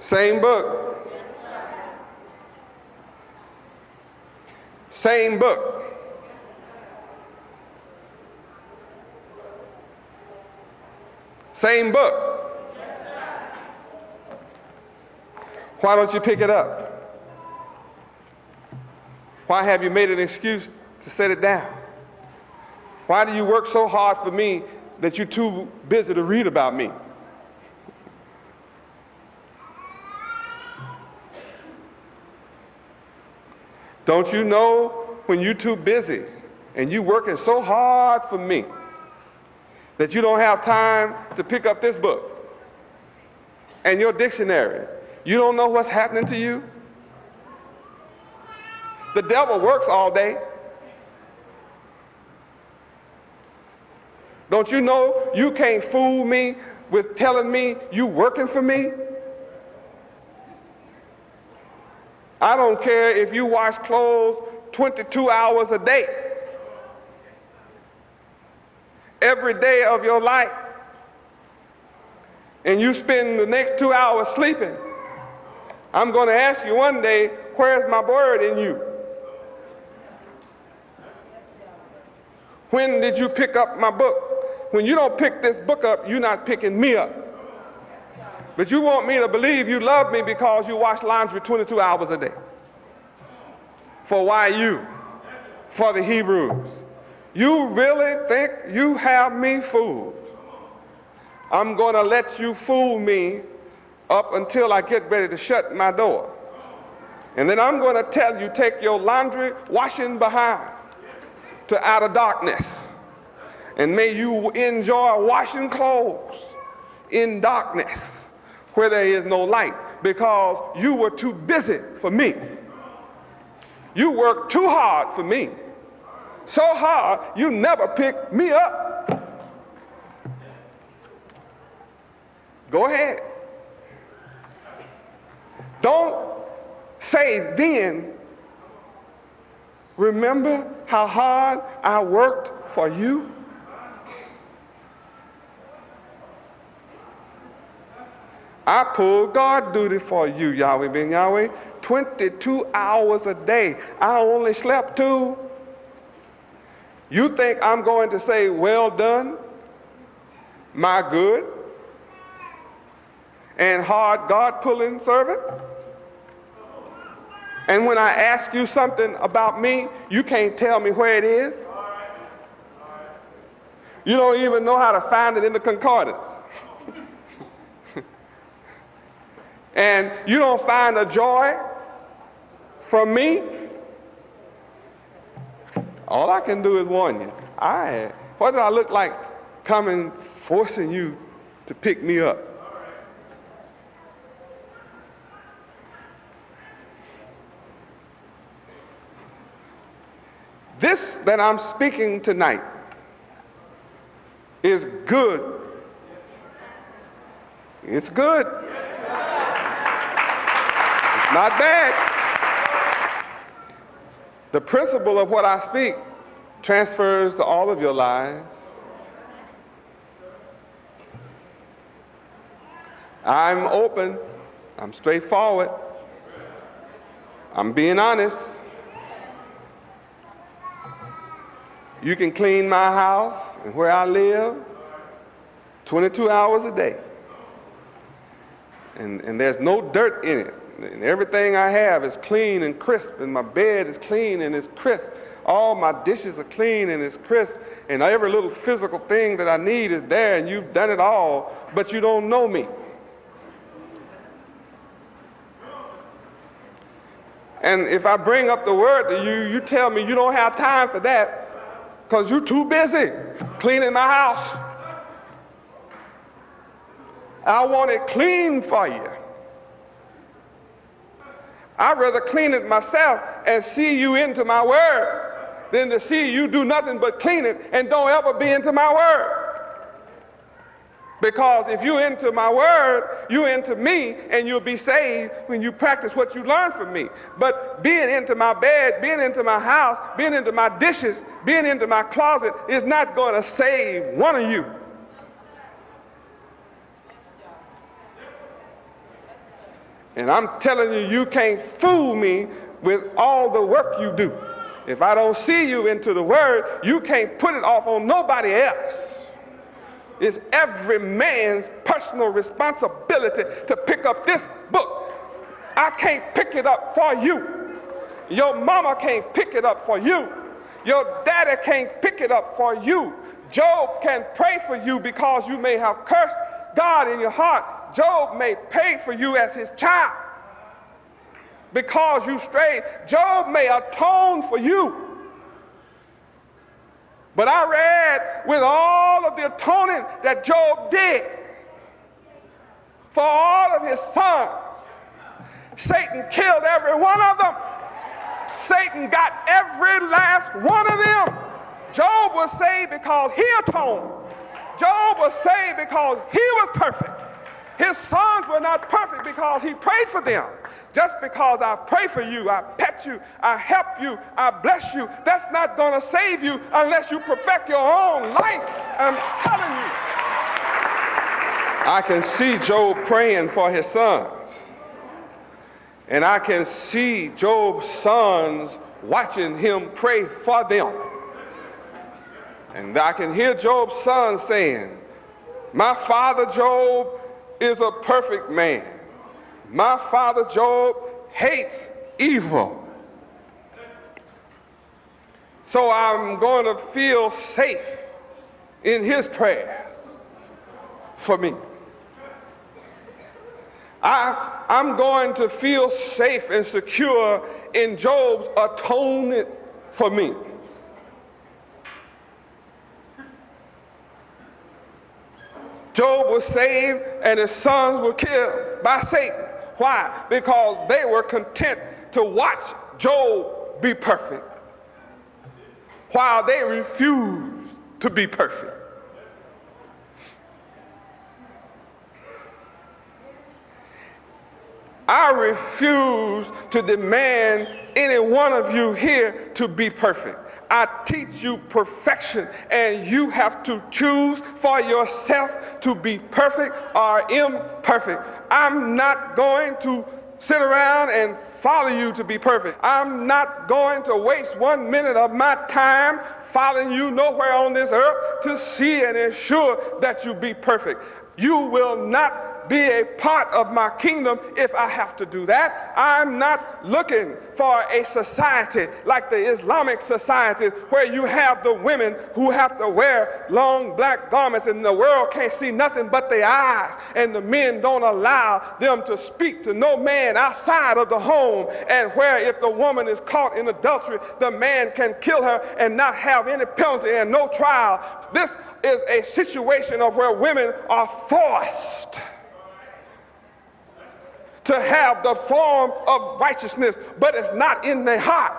[SPEAKER 1] Same book. Same book. Same book. Why don't you pick it up? Why have you made an excuse to set it down? Why do you work so hard for me that you're too busy to read about me? Don't you know when you're too busy and you working so hard for me that you don't have time to pick up this book and your dictionary? You don't know what's happening to you? The devil works all day. Don't you know you can't fool me with telling me you working for me? I don't care if you wash clothes 22 hours a day. Every day of your life. And you spend the next 2 hours sleeping. I'm going to ask you one day, where's my word in you? When did you pick up my book? When you don't pick this book up, you're not picking me up. But you want me to believe you love me because you wash laundry 22 hours a day. For YU, for the Hebrews. You really think you have me fooled? I'm going to let you fool me up until I get ready to shut my door. And then I'm going to tell you, take your laundry washing behind to outer darkness. And may you enjoy washing clothes in darkness where there is no light, because you were too busy for me. You worked too hard for me. So hard, you never picked me up. Go ahead. Don't say then, remember how hard I worked for you? I pulled guard duty for you, Yahweh ben Yahweh, 22 hours a day. I only slept 2. You think I'm going to say, well done, my good and hard God-pulling servant? And when I ask you something about me, you can't tell me where it is. You don't even know how to find it in the concordance. And you don't find a joy from me. All I can do is warn you. What do I look like coming, forcing you to pick me up? This that I'm speaking tonight is good. It's good. It's not bad. The principle of what I speak transfers to all of your lives. I'm open. I'm straightforward. I'm being honest. You can clean my house and where I live 22 hours a day. And there's no dirt in it. And everything I have is clean and crisp, and my bed is clean and it's crisp. All my dishes are clean and it's crisp, and every little physical thing that I need is there, and you've done it all, but you don't know me. And if I bring up the word to you, you tell me you don't have time for that because you're too busy cleaning my house. I want it clean for you. I'd rather clean it myself and see you into my word than to see you do nothing but clean it and don't ever be into my word. Because if you're into my word, you're into me, and you'll be saved when you practice what you learn from me. But being into my bed, being into my house, being into my dishes, being into my closet is not going to save one of you. And I'm telling you, you can't fool me with all the work you do. If I don't see you into the word, you can't put it off on nobody else. It's every man's personal responsibility to pick up this book. I can't pick it up for you. Your mama can't pick it up for you. Your daddy can't pick it up for you. Job can pray for you because you may have cursed God in your heart. Job may pay for you as his child because you strayed. Job may atone for you. But I read with all of the atoning that Job did for all of his sons. Satan killed every one of them. Satan got every last one of them. Job was saved because he atoned. Job was saved because he was perfect. His sons were not perfect because he prayed for them. Just because I pray for you, I pet you, I help you, I bless you, that's not going to save you unless you perfect your own life. I'm telling you. I can see Job praying for his sons. And I can see Job's sons watching him pray for them. And I can hear Job's sons saying, my father Job is a perfect man. My father Job hates evil. So I'm going to feel safe in his prayer for me. I'm going to feel safe and secure in Job's atonement for me. Job was saved and his sons were killed by Satan. Why? Because they were content to watch Job be perfect while they refused to be perfect. I refuse to demand any one of you here to be perfect. I teach you perfection, and you have to choose for yourself to be perfect or imperfect. I'm not going to sit around and follow you to be perfect. I'm not going to waste 1 minute of my time following you nowhere on this earth to see and ensure that you be perfect. You will not be a part of my kingdom if I have to do that. I'm not looking for a society like the Islamic society where you have the women who have to wear long black garments and the world can't see nothing but their eyes, and the men don't allow them to speak to no man outside of the home, and where if the woman is caught in adultery, the man can kill her and not have any penalty and no trial. This is a situation of where women are forced to have the form of righteousness, but it's not in their heart.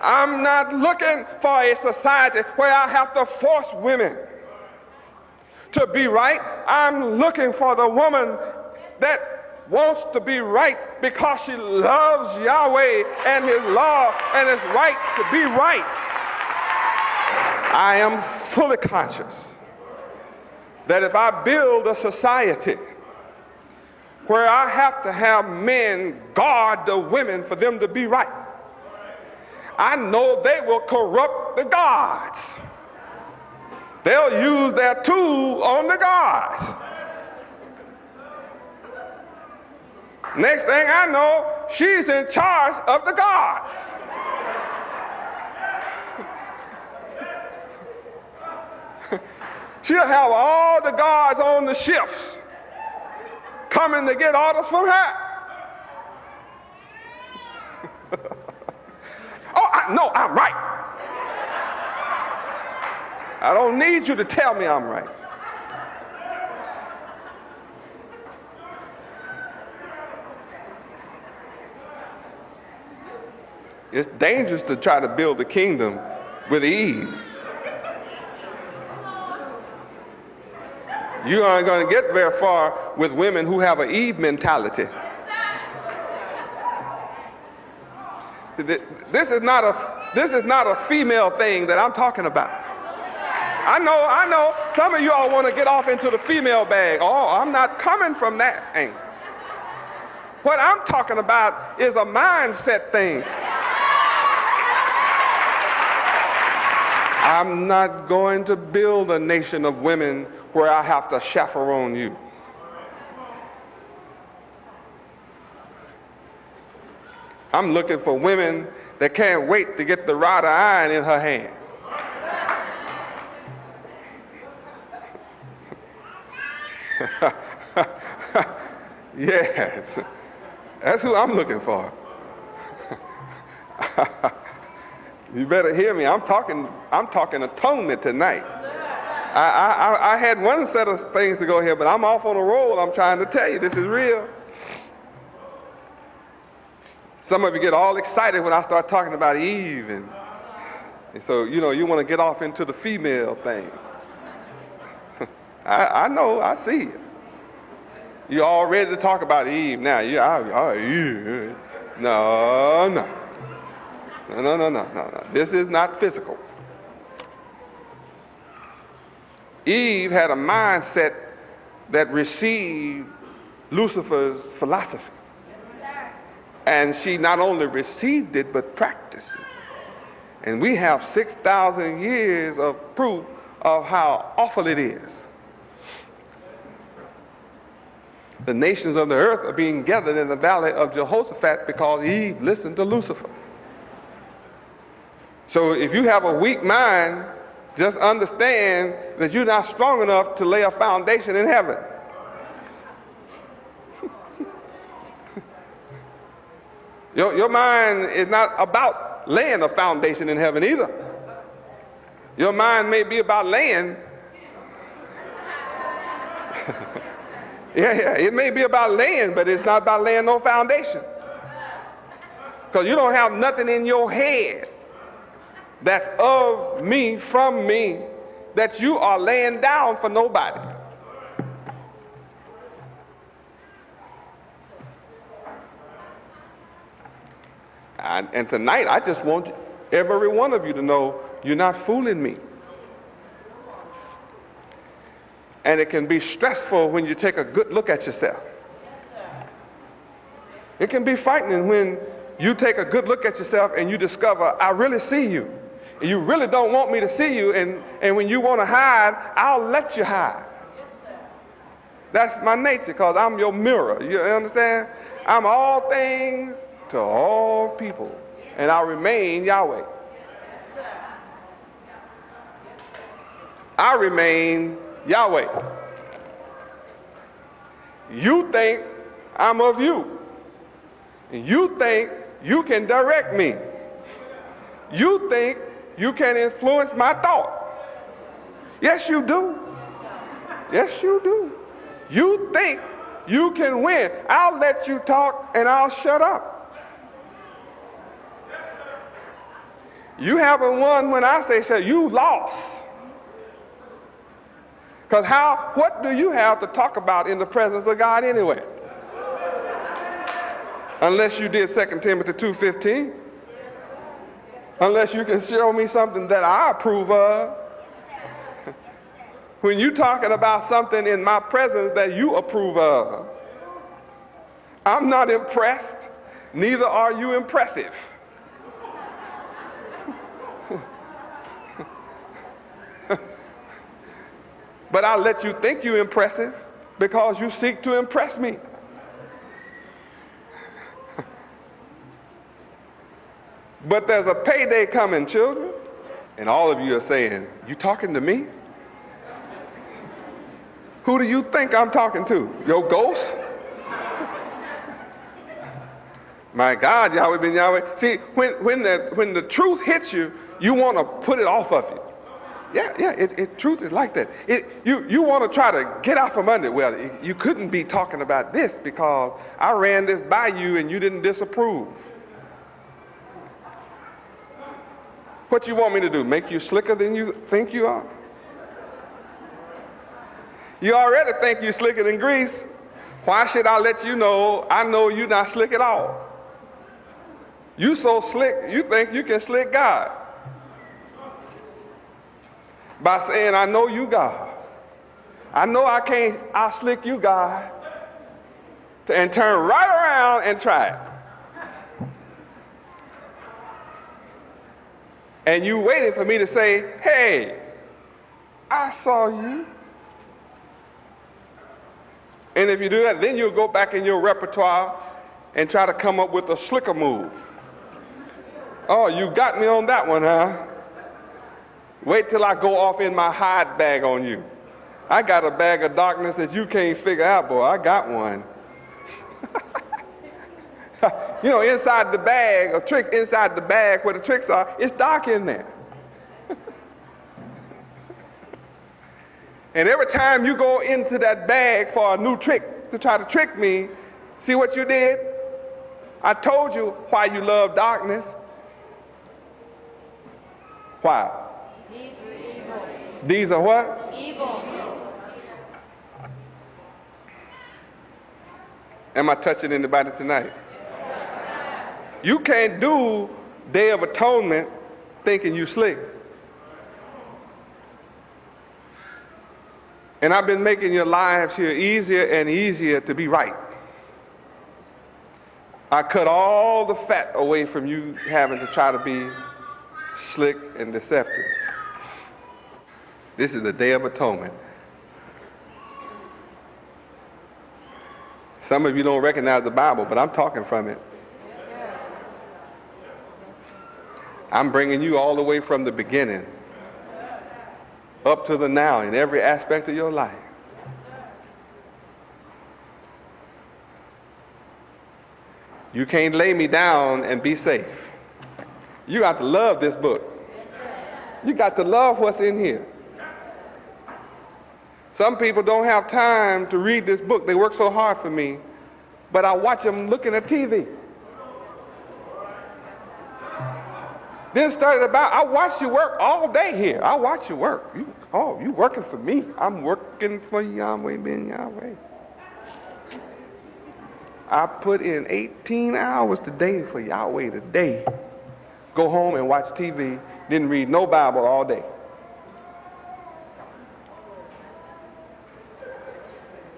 [SPEAKER 1] I'm not looking for a society where I have to force women to be right. I'm looking for the woman that wants to be right because she loves Yahweh and his law and it's right to be right. I am fully conscious that if I build a society where I have to have men guard the women for them to be right, I know they will corrupt the gods. They'll use their tool on the gods. Next thing I know, she's in charge of the gods. She'll have all the guards on the ships coming to get orders from her. Oh, I know I'm right. I don't need you to tell me I'm right. It's dangerous to try to build a kingdom with Eve. You aren't going to get very far with women who have an Eve mentality. This is not a female thing that I'm talking about. I know some of you all want to get off into the female bag. Oh, I'm not coming from that angle. What I'm talking about is a mindset thing. I'm not going to build a nation of women where I have to chaperone you. I'm looking for women that can't wait to get the rod of iron in her hand. Yes, that's who I'm looking for. You better hear me. I'm talking atonement tonight. I had one set of things to go here, but I'm off on a roll. I'm trying to tell you this is real. Some of you get all excited when I start talking about Eve, and so you want to get off into the female thing. I know, I see you. You're all ready to talk about Eve now. Eve. No. This is not physical. Eve had a mindset that received Lucifer's philosophy. And she not only received it, but practiced it. And we have 6,000 years of proof of how awful it is. The nations of the earth are being gathered in the valley of Jehoshaphat because Eve listened to Lucifer. So if you have a weak mind, just understand that you're not strong enough to lay a foundation in heaven. Your mind is not about laying a foundation in heaven either. Your mind may be about laying. Yeah, it may be about laying, but it's not about laying no foundation. Because you don't have nothing in your head that's of me, from me, that you are laying down for nobody. And tonight, I just want every one of you to know you're not fooling me. And it can be stressful when you take a good look at yourself. It can be frightening when you take a good look at yourself and you discover, I really see you. And you really don't want me to see you. And when you want to hide, I'll let you hide. That's my nature, because I'm your mirror. You understand? I'm all things to all people, and I remain Yahweh. I remain Yahweh. You think I'm of you. And you think you can direct me. You think you can influence my thought. Yes, you do. Yes, you do. You think you can win. I'll let you talk and I'll shut up. You haven't won when I say so. You lost. Because what do you have to talk about in the presence of God anyway? Unless you did 2 Timothy 2:15. Unless you can show me something that I approve of. When you're talking about something in my presence that you approve of, I'm not impressed, neither are you impressive. But I'll let you think you're impressive because you seek to impress me. But there's a payday coming, children. And all of you are saying, you talking to me? Who do you think I'm talking to? Your ghost? My God, Yahweh ben Yahweh. See, when the truth hits you, you want to put it off of you. Truth is like that. You want to try to get out from under it. Well, you couldn't be talking about this because I ran this by you and you didn't disapprove. What you want me to do? Make you slicker than you think you are? You already think you're slicker than grease. Why should I let you know I know you're not slick at all? You so slick, you think you can slick God. By saying, I know you, God. I know I'll slick you, God. And turn right around and try it. And you waiting for me to say, hey, I saw you. And if you do that, then you'll go back in your repertoire and try to come up with a slicker move. Oh, you got me on that one, huh? Wait till I go off in my hide bag on you. I got a bag of darkness that you can't figure out, boy. I got one. You know, inside the bag of tricks, inside the bag where the tricks are, it's dark in there. And every time you go into that bag for a new trick to try to trick me, see what you did? I told you why you love darkness. Why? These are what?
[SPEAKER 2] Evil.
[SPEAKER 1] Am I touching anybody tonight? You can't do Day of Atonement thinking you slick. And I've been making your lives here easier and easier to be right. I cut all the fat away from you having to try to be slick and deceptive. This is the Day of Atonement. Some of you don't recognize the Bible, but I'm talking from it. I'm bringing you all the way from the beginning up to the now in every aspect of your life. You can't lay me down and be safe. You got to love this book. You got to love what's in here. Some people don't have time to read this book. They work so hard for me, but I watch them looking at TV. Then started about, I watch you work all day here. I watch you work. You working for me. I'm working for Yahweh ben Yahweh. I put in 18 hours today for Yahweh today. Go home and watch TV. Didn't read no Bible all day.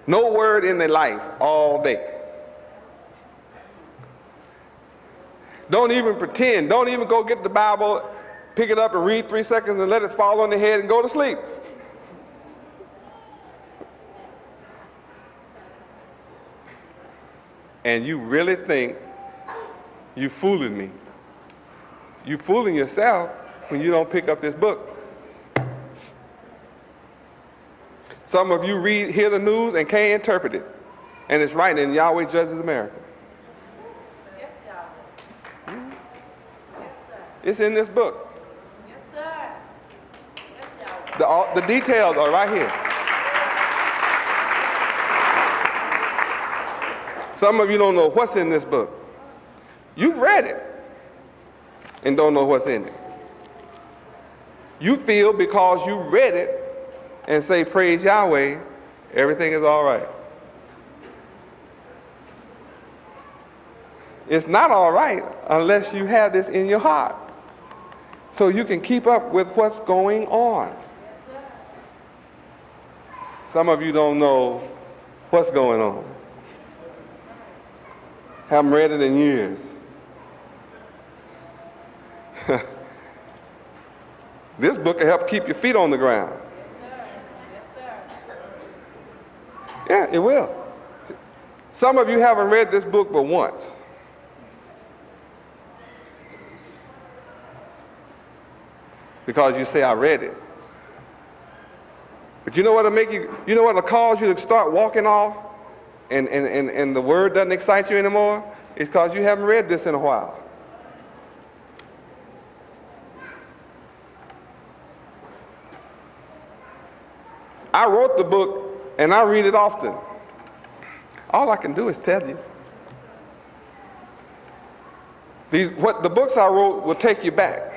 [SPEAKER 1] No word in their life all day. Don't even pretend. Don't even go get the Bible, pick it up and read 3 seconds and let it fall on their head and go to sleep. and you really think you fooling me. You fooling yourself when you don't pick up this book. Some of you hear the news and can't interpret it. And it's right in Yahweh Judges America.
[SPEAKER 3] Yes, y'all. Yes, sir.
[SPEAKER 1] It's in this book.
[SPEAKER 3] Yes, sir. Yes, y'all.
[SPEAKER 1] The details are right here. Some of you don't know what's in this book. You've read it and don't know what's in it. You feel because you read it and say, praise Yahweh, everything is all right. It's not all right unless you have this in your heart, so you can keep up with what's going on. Some of you don't know what's going on. Haven't read it in years. This book will help keep your feet on the ground. Yeah, it will. Some of you haven't read this book but once. Because you say, I read it. But you know what'll make you, you know what'll cause you to start walking off and the word doesn't excite you anymore? It's because you haven't read this in a while. I wrote the book and I read it often. All I can do is tell you. What the books I wrote will take you back.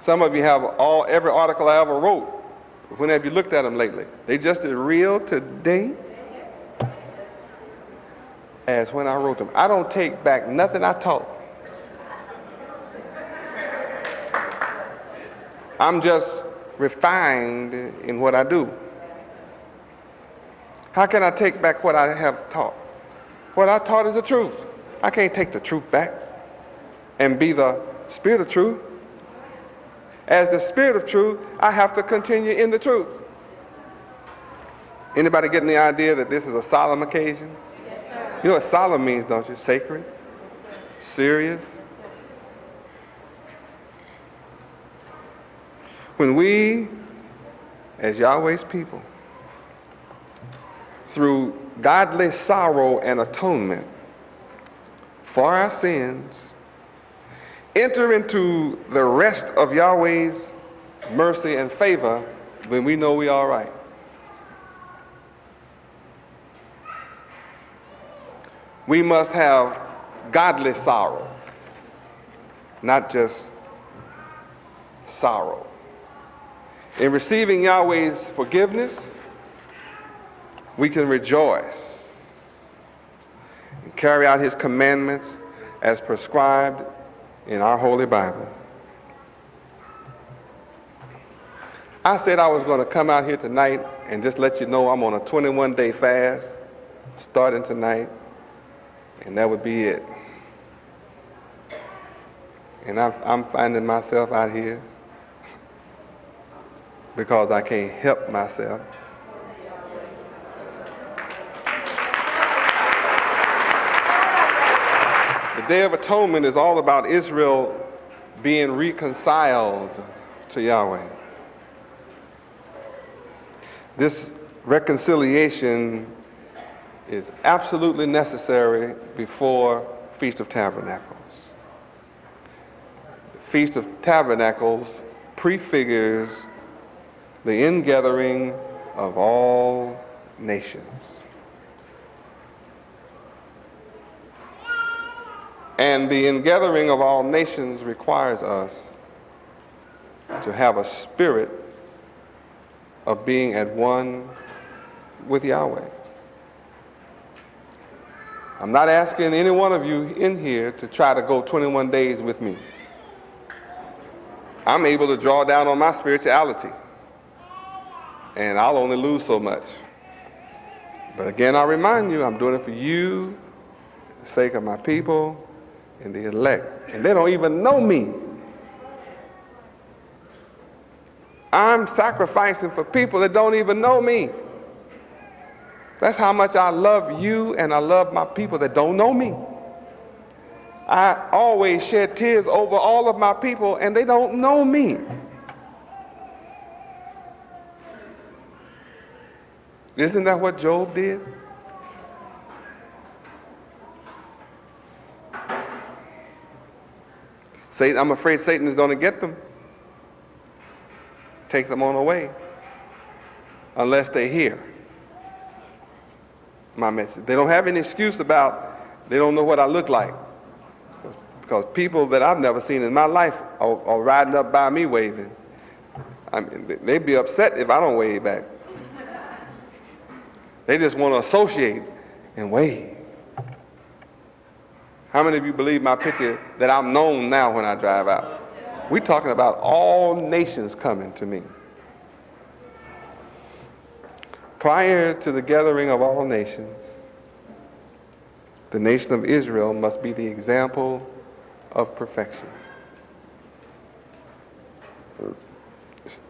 [SPEAKER 1] Some of you have every article I ever wrote. When have you looked at them lately? They just as real today as when I wrote them. I don't take back nothing I taught. I'm just refined in what I do. How can I take back what I have taught? What I taught is the truth. I can't take the truth back and be the spirit of truth. As the spirit of truth, I have to continue in the truth. Anybody getting the idea that this is a solemn occasion?
[SPEAKER 3] Yes, sir.
[SPEAKER 1] You know what solemn means, don't you? Sacred, serious. When we, as Yahweh's people, through godly sorrow and atonement for our sins, enter into the rest of Yahweh's mercy and favor, when we know we are all right. We must have godly sorrow, not just sorrow. In receiving Yahweh's forgiveness, we can rejoice and carry out his commandments as prescribed in our Holy Bible. I said I was going to come out here tonight and just let you know I'm on a 21-day fast starting tonight, and that would be it. And I'm finding myself out here because I can't help myself. The Day of Atonement is all about Israel being reconciled to Yahweh. This reconciliation is absolutely necessary before Feast of Tabernacles. The Feast of Tabernacles prefigures the ingathering of all nations. And the ingathering of all nations requires us to have a spirit of being at one with Yahweh. I'm not asking any one of you in here to try to go 21 days with me. I'm able to draw down on my spirituality, and I'll only lose so much. But again, I remind you, I'm doing it for you, for the sake of my people, and the elect. And they don't even know me. I'm sacrificing for people that don't even know me. That's how much I love you and I love my people that don't know me. I always shed tears over all of my people and they don't know me. Isn't that what Job did? Satan, I'm afraid Satan is going to get them. Take them on away. Unless they hear my message. They don't have any excuse about they don't know what I look like. Because people that I've never seen in my life are riding up by me waving. I mean, they'd be upset if I don't wave back. They just want to associate and wave. How many of you believe my picture that I'm known now when I drive out? We're talking about all nations coming to me. Prior to the gathering of all nations, the nation of Israel must be the example of perfection.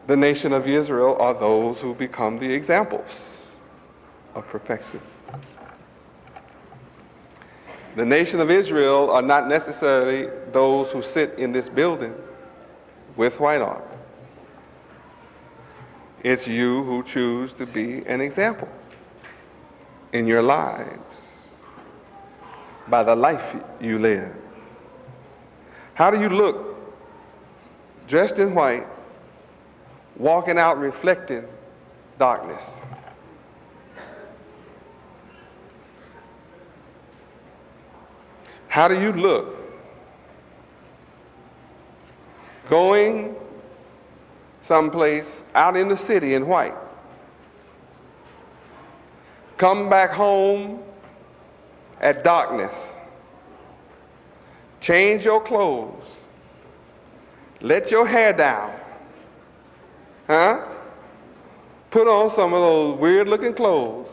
[SPEAKER 1] The nation of Israel are those who become the examples of perfection. The nation of Israel are not necessarily those who sit in this building with white armor. It's you who choose to be an example in your lives by the life you live. How do you look dressed in white, walking out reflecting darkness? How do you look going someplace out in the city in white? Come back home at darkness. Change your clothes. Let your hair down. Huh? Put on some of those weird looking clothes.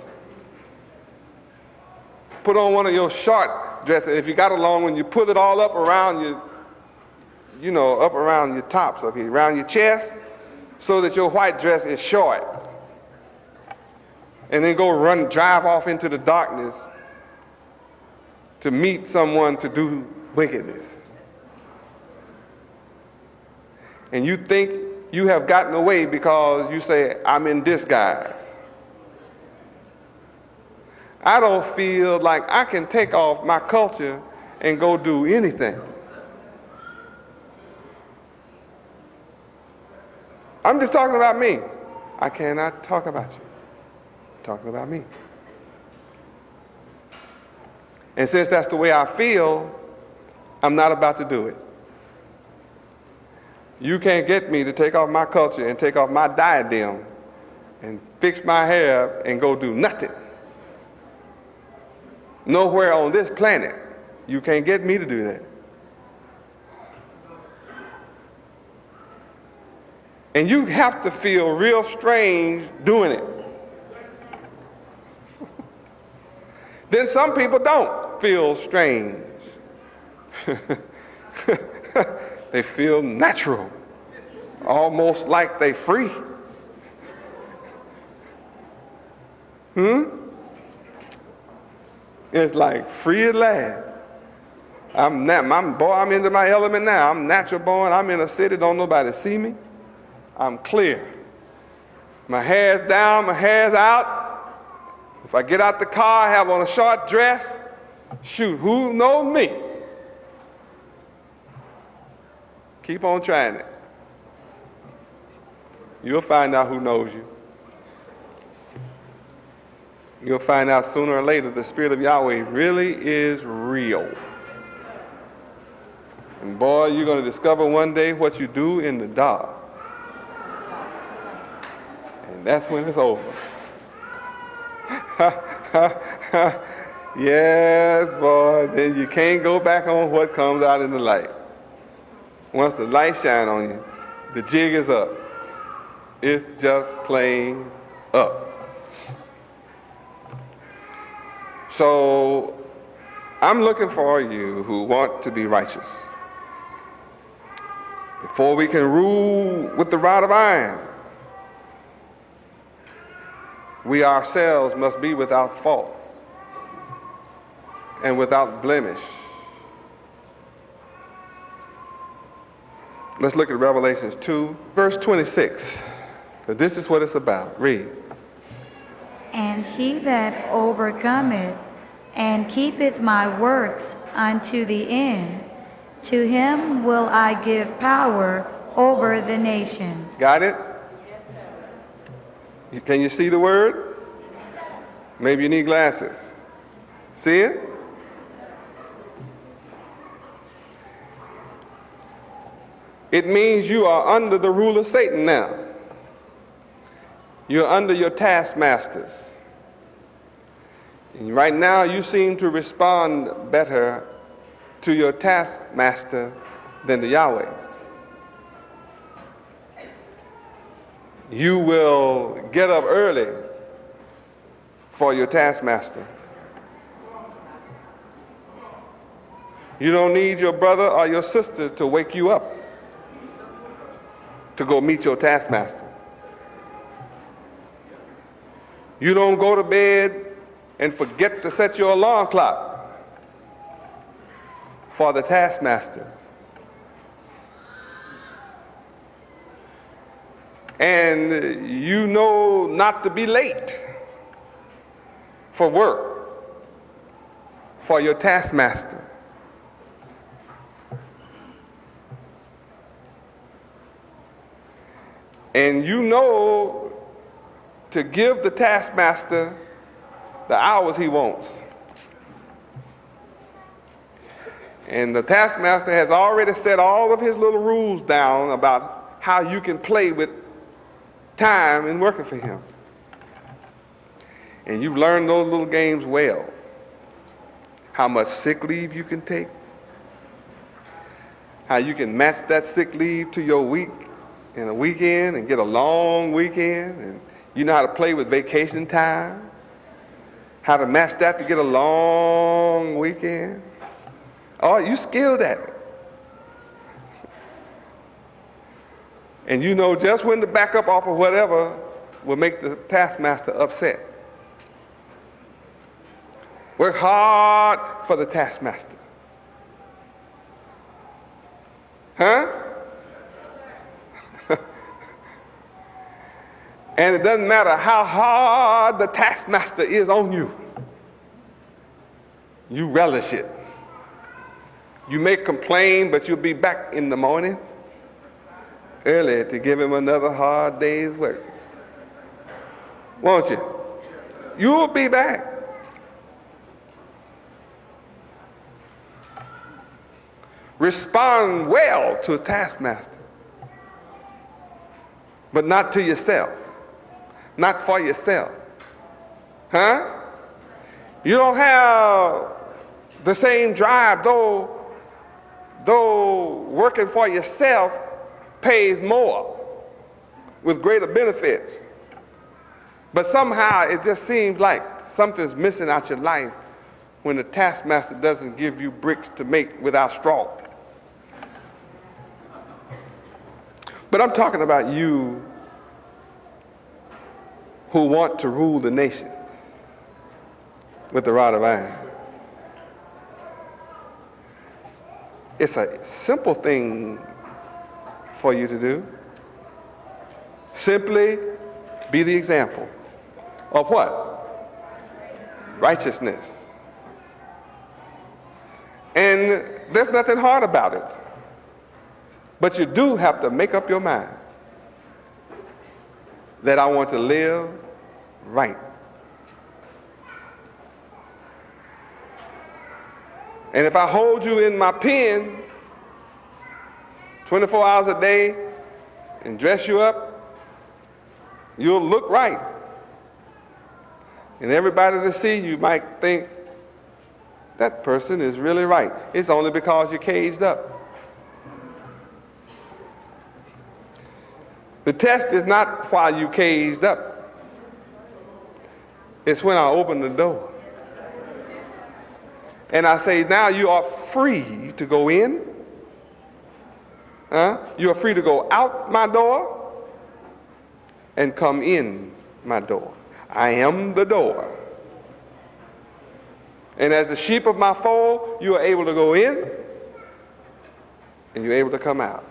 [SPEAKER 1] Put on one of your short dresses. If you got a long one, you put it all up around your, up around your tops up here, around your chest, so that your white dress is short. And then go drive off into the darkness to meet someone to do wickedness. And you think you have gotten away because you say, I'm in disguise. I don't feel like I can take off my culture and go do anything. I'm just talking about me. I cannot talk about you. I'm talking about me. And since that's the way I feel, I'm not about to do it. You can't get me to take off my culture and take off my diadem and fix my hair and go do nothing. Nowhere on this planet you can't get me to do that. And you have to feel real strange doing it. Then some people don't feel strange. They feel natural, almost like they free. It's like free at last. I'm into my element now. I'm natural born. I'm in a city, don't nobody see me. I'm clear. My hair's down, my hair's out. If I get out the car, I have on a short dress. Shoot, who knows me? Keep on trying it. You'll find out who knows you. You'll find out sooner or later the Spirit of Yahweh really is real. And boy, you're going to discover one day what you do in the dark. And that's when it's over. Yes, boy, then you can't go back on what comes out in the light. Once the light shines on you, the jig is up. It's just plain up. So I'm looking for you who want to be righteous. Before we can rule with the rod of iron, we ourselves must be without fault and without blemish. Let's look at Revelations 2, verse 26. But this is what it's about. Read.
[SPEAKER 2] And he that overcometh and keepeth my works unto the end, to him will I give power over the nations.
[SPEAKER 1] Got it? Can you see the word? Maybe you need glasses. See it? It means you are under the rule of Satan now. You're under your taskmasters. And right now you seem to respond better to your taskmaster than to Yahweh. You will get up early for your taskmaster. You don't need your brother or your sister to wake you up to go meet your taskmaster. You don't go to bed and forget to set your alarm clock for the taskmaster. And you know not to be late for work for your taskmaster. And you know to give the taskmaster the hours he wants. And the taskmaster has already set all of his little rules down about how you can play with time in working for him. And you've learned those little games well. How much sick leave you can take. How you can match that sick leave to your week and a weekend and get a long weekend. And you know how to play with vacation time. How to match that to get a long weekend. Oh, you skilled at it. And you know just when to back up off of whatever will make the taskmaster upset. Work hard for the taskmaster. Huh? And it doesn't matter how hard the taskmaster is on you. You relish it. You may complain, but you'll be back in the morning early to give him another hard day's work. Won't you? You'll be back. Respond well to a taskmaster, but not to yourself. Not for yourself. Huh? You don't have the same drive, though working for yourself pays more with greater benefits. But somehow it just seems like something's missing out your life when the taskmaster doesn't give you bricks to make without straw. But I'm talking about you who want to rule the nations with the rod of iron. It's a simple thing for you to do. Simply be the example of what? Righteousness. And there's nothing hard about it. But you do have to make up your mind that I want to live right. And if I hold you in my pen 24 hours a day and dress you up, you'll look right. And everybody that see you might think that person is really right. It's only because you're caged up. The test is not while you caged up. It's when I open the door. And I say, now you are free to go in. You are free to go out my door and come in my door. I am the door. And as the sheep of my fold, you are able to go in and you're able to come out.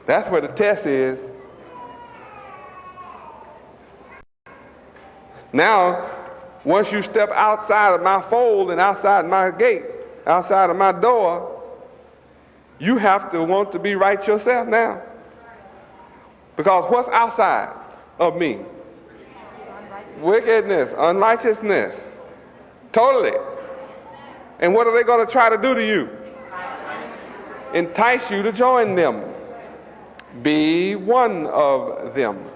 [SPEAKER 1] That's where the test is. Now, once you step outside of my fold and outside my gate, outside of my door, you have to want to be right yourself now. Because what's outside of me? Wickedness, unrighteousness. Totally. And what are they going to try to do to you? Entice you to join them. Be one of them.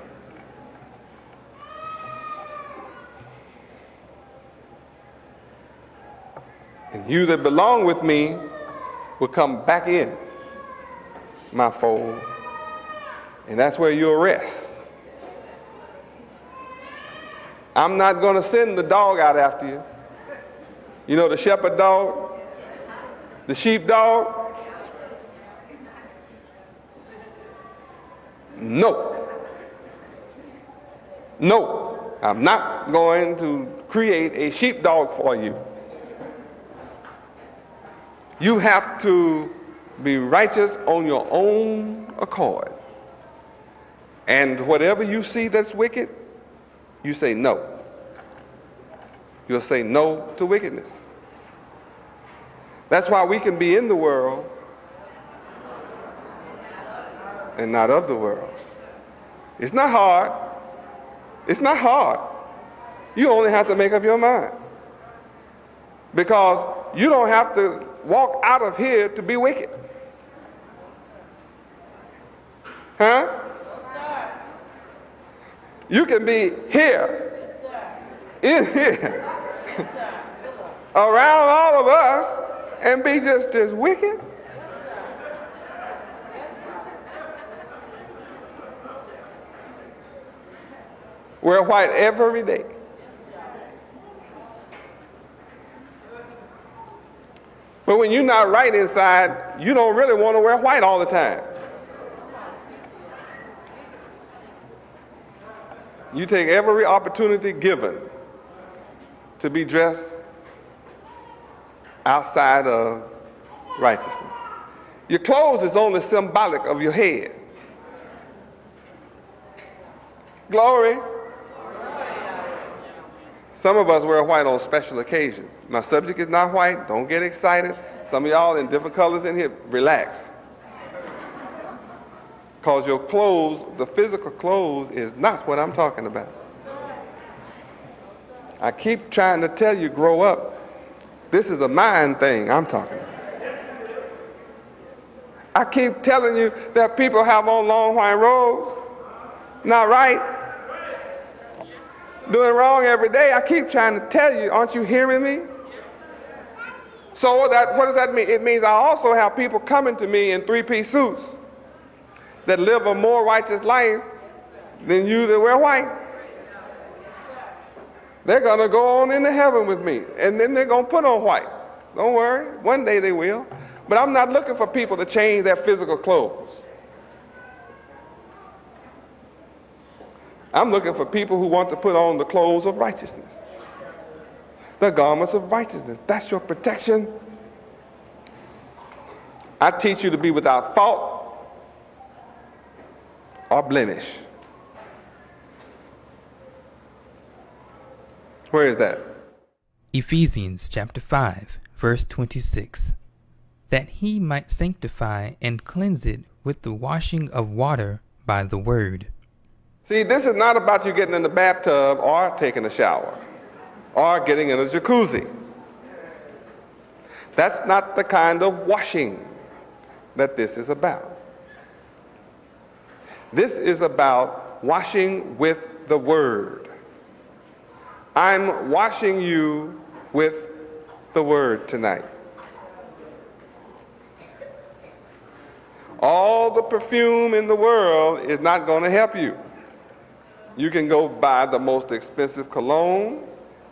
[SPEAKER 1] And you that belong with me will come back in my fold. And that's where you'll rest. I'm not going to send the dog out after you. You know the shepherd dog? The sheep dog? No. No. I'm not going to create a sheepdog for you. You have to be righteous on your own accord. And whatever you see that's wicked, you say no. You'll say no to wickedness. That's why we can be in the world and not of the world. It's not hard. It's not hard. You only have to make up your mind. Because you don't have to walk out of here to be wicked. Huh? You can be here, in here, around all of us, and be just as wicked. Wear white every day. But when you're not right inside, you don't really want to wear white all the time. You take every opportunity given to be dressed outside of righteousness. Your clothes is only symbolic of your head. Glory. Some of us wear white on special occasions. My subject is not white. Don't get excited. Some of y'all in different colors in here, relax. Because your clothes, the physical clothes, is not what I'm talking about. I keep trying to tell you, grow up. This is a mind thing I'm talking about. I keep telling you that people have on long white robes. Not right. Doing wrong every day. I keep trying to tell you, aren't you hearing me? So what does that mean? It means I also have people coming to me in three-piece suits that live a more righteous life than you that wear white. They're going to go on into heaven with me, and then they're going to put on white. Don't worry, one day they will. But I'm not looking for people to change their physical clothes. I'm looking for people who want to put on the clothes of righteousness, the garments of righteousness. That's your protection. I teach you to be without fault or blemish. Where is that?
[SPEAKER 4] Ephesians chapter 5, verse 26. That he might sanctify and cleanse it with the washing of water by the word.
[SPEAKER 1] See, this is not about you getting in the bathtub or taking a shower or getting in a jacuzzi. That's not the kind of washing that this is about. This is about washing with the word. I'm washing you with the word tonight. All the perfume in the world is not going to help you. You can go buy the most expensive cologne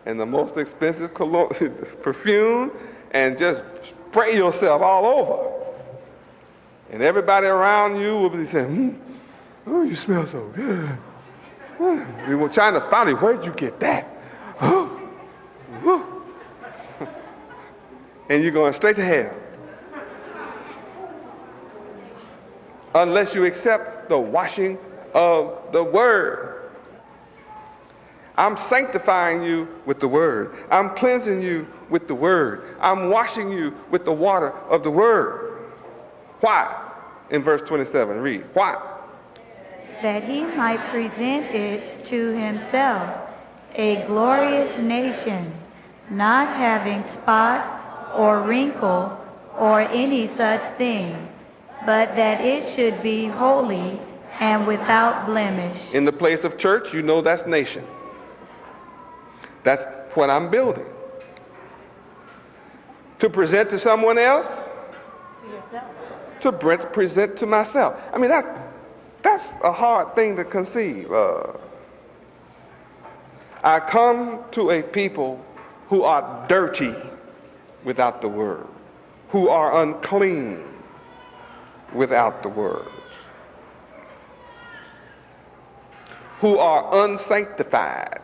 [SPEAKER 1] and the most expensive perfume and just spray yourself all over. And everybody around you will be saying, oh, you smell so good. We were trying to find it. Where'd you get that? And you're going straight to hell. Unless you accept the washing of the word. I'm sanctifying you with the word. I'm cleansing you with the word. I'm washing you with the water of the word. Why? In verse 27, read. Why?
[SPEAKER 2] That he might present it to himself, a glorious nation, not having spot or wrinkle or any such thing, but that it should be holy and without blemish.
[SPEAKER 1] In the place of church, you know that's nation. That's what I'm building. To present to someone else? To present to myself. I mean, that's a hard thing to conceive. I come to a people who are dirty without the word, who are unclean without the word, who are unsanctified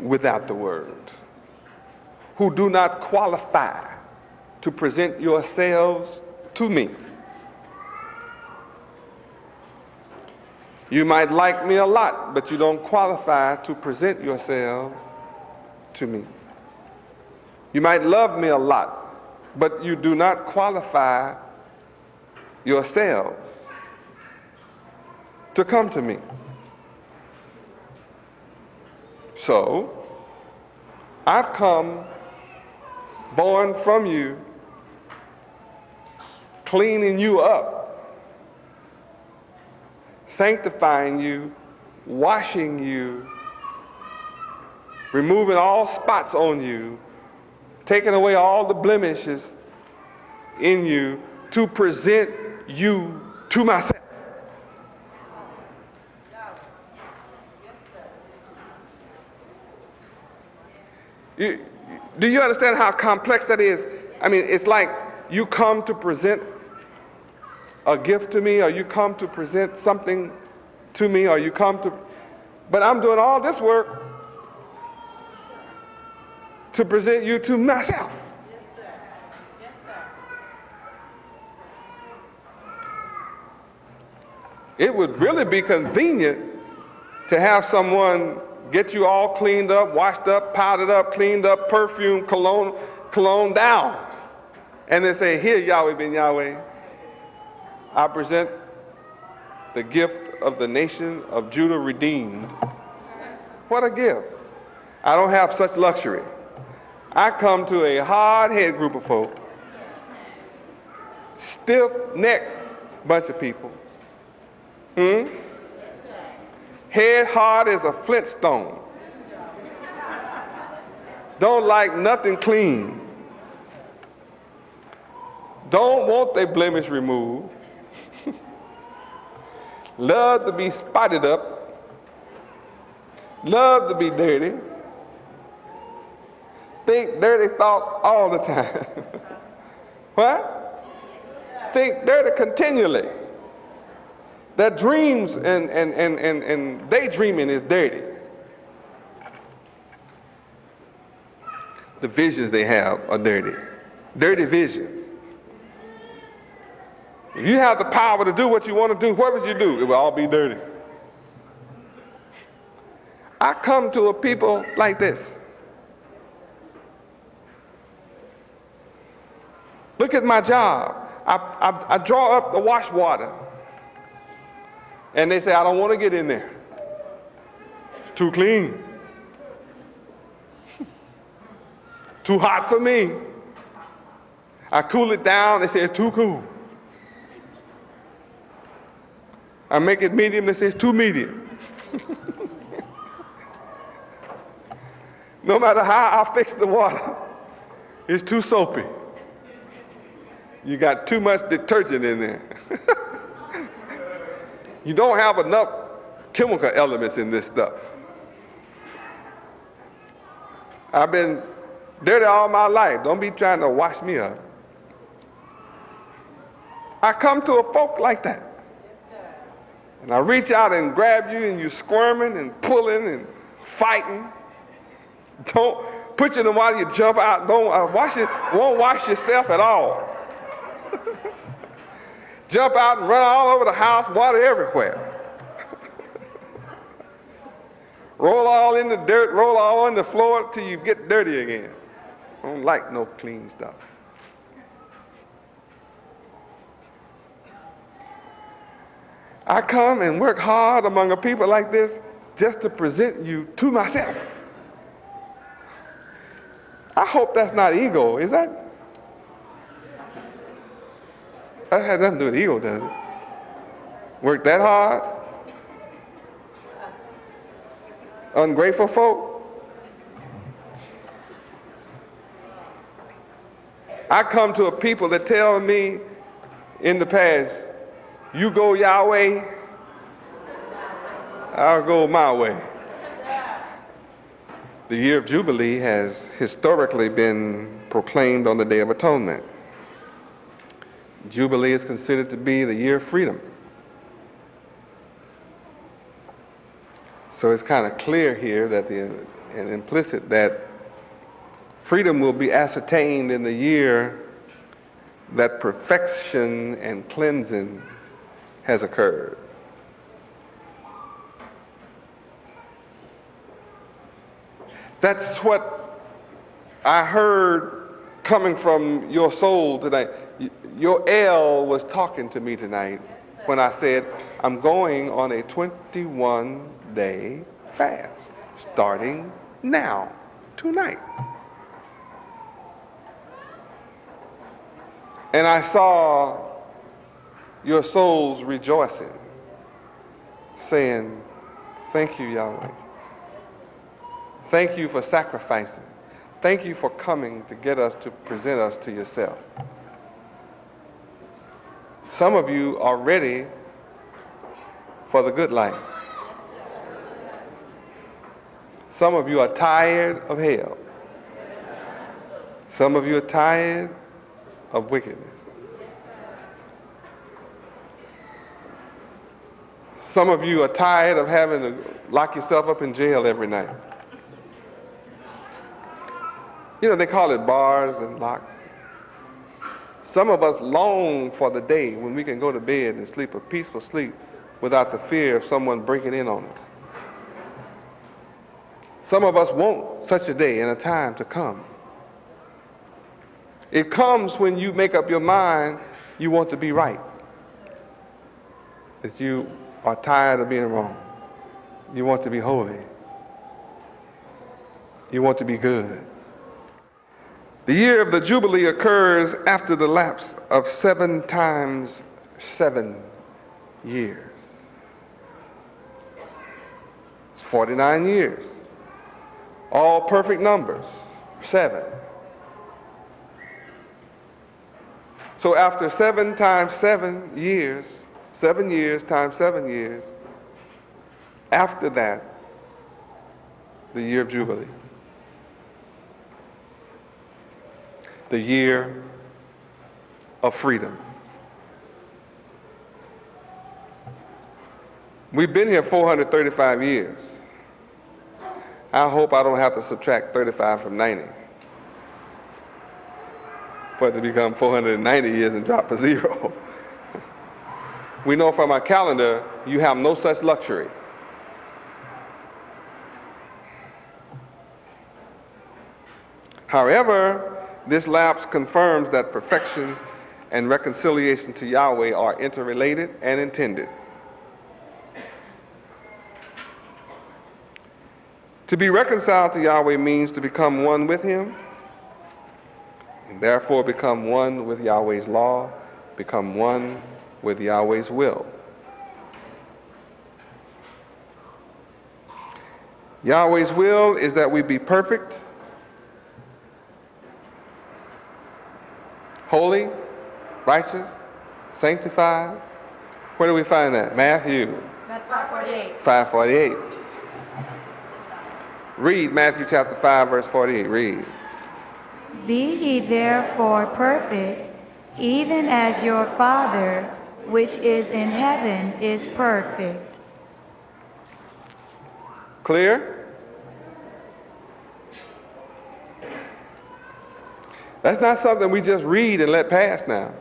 [SPEAKER 1] without the word, who do not qualify to present yourselves to me. You might like me a lot, but you don't qualify to present yourselves to me. You might love me a lot, but you do not qualify yourselves to come to me. So, I've come, born from you, cleaning you up, sanctifying you, washing you, removing all spots on you, taking away all the blemishes in you, to present you to myself. Do you understand how complex that is? I mean, it's like you come to present a gift to me, or you come to present something to me, or you come to, but I'm doing all this work to present you to myself. It would really be convenient to have someone get you all cleaned up, washed up, powdered up, cleaned up, perfume, cologne down. And then say, here, Yahweh ben Yahweh, I present the gift of the nation of Judah redeemed. What a gift. I don't have such luxury. I come to a hard-headed group of folk, stiff-necked bunch of people. Head hard as a flintstone. Don't like nothing clean. Don't want their blemish removed. Love to be spotted up. Love to be dirty. Think dirty thoughts all the time. What? Think dirty continually. Their dreams and daydreaming is dirty. The visions they have are dirty. Dirty visions. If you have the power to do what you want to do, what would you do? It will all be dirty. I come to a people like this. Look at my job. I draw up the wash water. And they say, I don't want to get in there. It's too clean. Too hot for me. I cool it down. They say it's too cool. I make it medium. They say it's too medium. No matter how I fix the water, it's too soapy. You got too much detergent in there. You don't have enough chemical elements in this stuff. I've been dirty all my life. Don't be trying to wash me up. I come to a folk like that. and I reach out and grab you and you're squirming and pulling and fighting, don't put you in the water, you jump out, don't won't wash yourself at all. Jump out and run all over the house, water everywhere. Roll all in the dirt, roll all on the floor till you get dirty again. I don't like no clean stuff. I come and work hard among a people like this just to present you to myself. I hope that's not ego, is that? That has nothing to do with ego, does it? Work that hard? Ungrateful folk? I come to a people that tell me in the past, you go Yahweh, I'll go my way. The year of Jubilee has historically been proclaimed on the Day of Atonement. Jubilee is considered to be the year of freedom. So it's kind of clear here that and implicit that freedom will be ascertained in the year that perfection and cleansing has occurred. That's what I heard coming from your soul tonight. Your El was talking to me tonight when I said, I'm going on a 21-day fast, starting now, tonight. And I saw your souls rejoicing, saying, thank you, Yahweh. Thank you for sacrificing. Thank you for coming to get us to present us to yourself. Some of you are ready for the good life. Some of you are tired of hell. Some of you are tired of wickedness. Some of you are tired of having to lock yourself up in jail every night. You know, they call it bars and locks. Some of us long for the day when we can go to bed and sleep a peaceful sleep without the fear of someone breaking in on us. Some of us want such a day and a time to come. It comes when you make up your mind you want to be right. That you are tired of being wrong. You want to be holy. You want to be good. The year of the Jubilee occurs after the lapse of 7 times 7 years. It's 49 years. All perfect numbers, 7. So after 7 times 7 years, 7 years times 7 years, after that, the year of Jubilee. The year of freedom. We've been here 435 years. I hope I don't have to subtract 35 from 90 for it to become 490 years and drop to 0. We know from our calendar you have no such luxury. However, this lapse confirms that perfection and reconciliation to Yahweh are interrelated and intended. To be reconciled to Yahweh means to become one with Him, and therefore become one with Yahweh's law, become one with Yahweh's will. Yahweh's will is that we be perfect, holy, righteous, sanctified. Where do we find that? Matthew 5:48. Read Matthew chapter 5, verse 48. Read.
[SPEAKER 2] Be ye therefore perfect, even as your Father which is in heaven is perfect.
[SPEAKER 1] Clear? That's not something we just read and let pass now.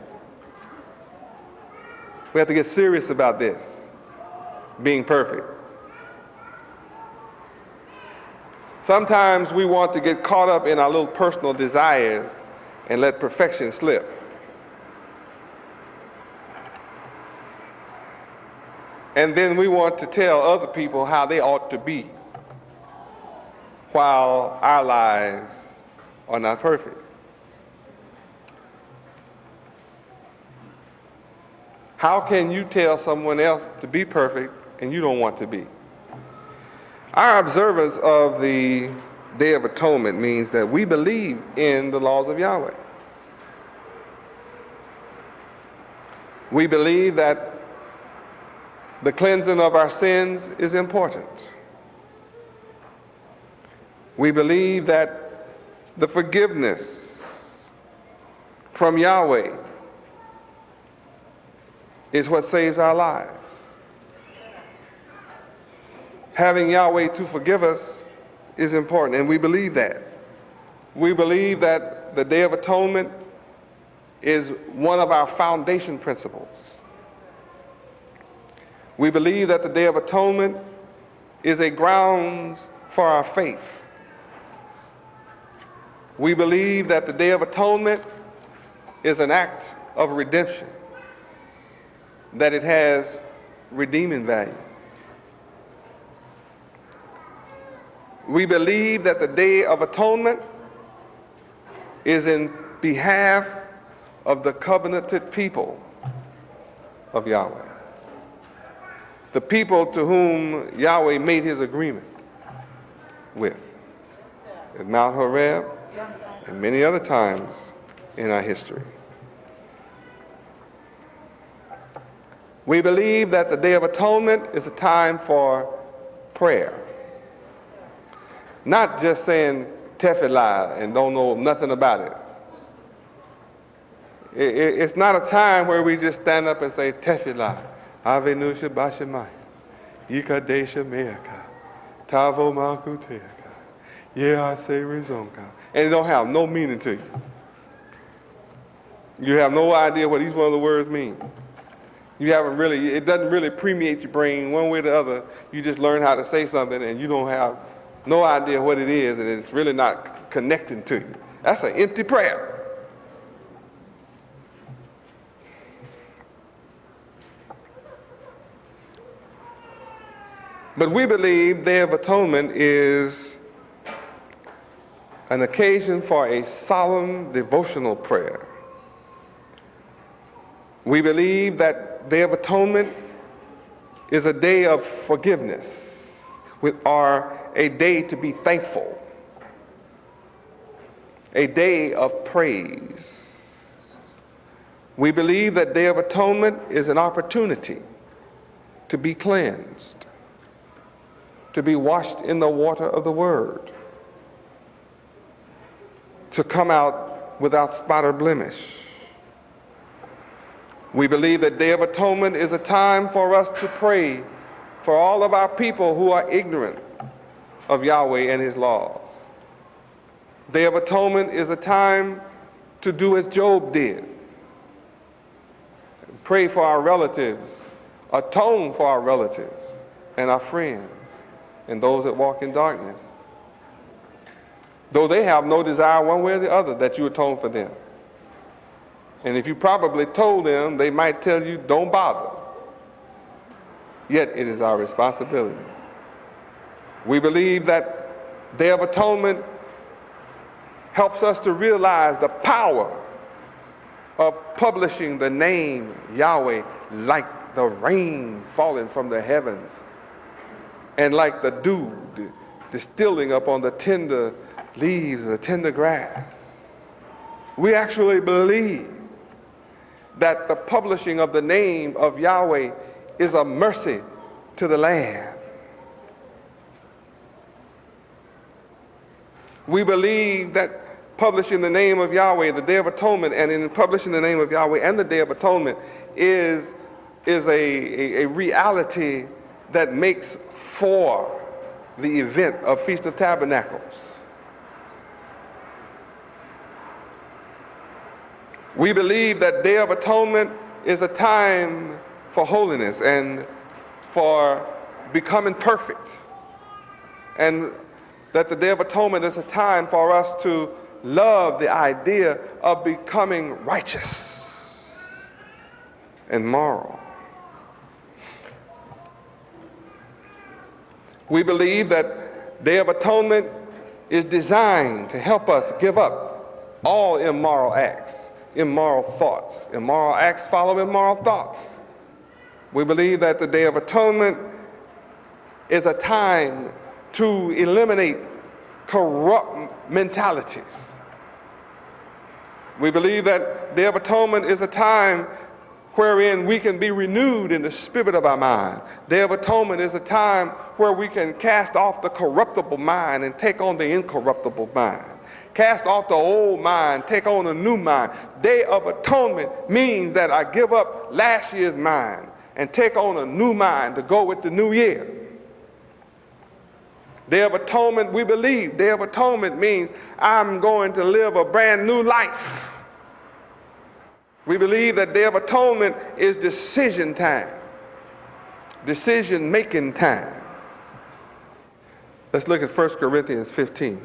[SPEAKER 1] We have to get serious about this, being perfect. Sometimes we want to get caught up in our little personal desires and let perfection slip. And then we want to tell other people how they ought to be, while our lives are not perfect. How can you tell someone else to be perfect and you don't want to be? Our observance of the Day of Atonement means that we believe in the laws of Yahweh. We believe that the cleansing of our sins is important. We believe that the forgiveness from Yahweh is what saves our lives. Having Yahweh to forgive us is important, and we believe that. We believe that the Day of Atonement is one of our foundation principles. We believe that the Day of Atonement is a grounds for our faith. We believe that the Day of Atonement is an act of redemption, that it has redeeming value. We believe that the Day of Atonement is in behalf of the covenanted people of Yahweh, the people to whom Yahweh made his agreement with at Mount Horeb and many other times in our history. We believe that the Day of Atonement is a time for prayer. Not just saying tefillah and don't know nothing about it. It's not a time where we just stand up and say tefillah, Avenu Shabashemai, Yikadesha Meaka, Tavo Malkuteaka, Yeah, I say Rizonka. And it don't have no meaning to you. You have no idea what each one of the words mean. You haven't really, it doesn't really permeate your brain one way or the other. You just learn how to say something and you don't have no idea what it is, and it's really not connecting to you. That's an empty prayer. But we believe Day of Atonement is an occasion for a solemn devotional prayer. We believe that Day of Atonement is a day of forgiveness, or a day to be thankful, a day of praise. We believe that Day of Atonement is an opportunity to be cleansed, to be washed in the water of the Word, to come out without spot or blemish. We believe that Day of Atonement is a time for us to pray for all of our people who are ignorant of Yahweh and his laws. Day of Atonement is a time to do as Job did. Pray for our relatives, atone for our relatives and our friends and those that walk in darkness, though they have no desire one way or the other that you atone for them. And if you probably told them, they might tell you, don't bother. Yet it is our responsibility. We believe that Day of Atonement helps us to realize the power of publishing the name Yahweh like the rain falling from the heavens and like the dew distilling upon the tender leaves of the tender grass. We actually believe that the publishing of the name of Yahweh is a mercy to the land. We believe that publishing the name of Yahweh, the Day of Atonement, and in publishing the name of Yahweh and the Day of Atonement is is a reality that makes for the event of Feast of Tabernacles. We believe that Day of Atonement is a time for holiness and for becoming perfect, and that the Day of Atonement is a time for us to love the idea of becoming righteous and moral. We believe that Day of Atonement is designed to help us give up all immoral acts, immoral thoughts. Immoral acts follow immoral thoughts. We believe that the Day of Atonement is a time to eliminate corrupt mentalities. We believe that Day of Atonement is a time wherein we can be renewed in the spirit of our mind. Day of Atonement is a time where we can cast off the corruptible mind and take on the incorruptible mind. Cast off the old mind, take on a new mind. Day of Atonement means that I give up last year's mind and take on a new mind to go with the new year. Day of Atonement, we believe, Day of Atonement means I'm going to live a brand new life. We believe that Day of Atonement is decision time, decision-making time. Let's look at 1 Corinthians 15.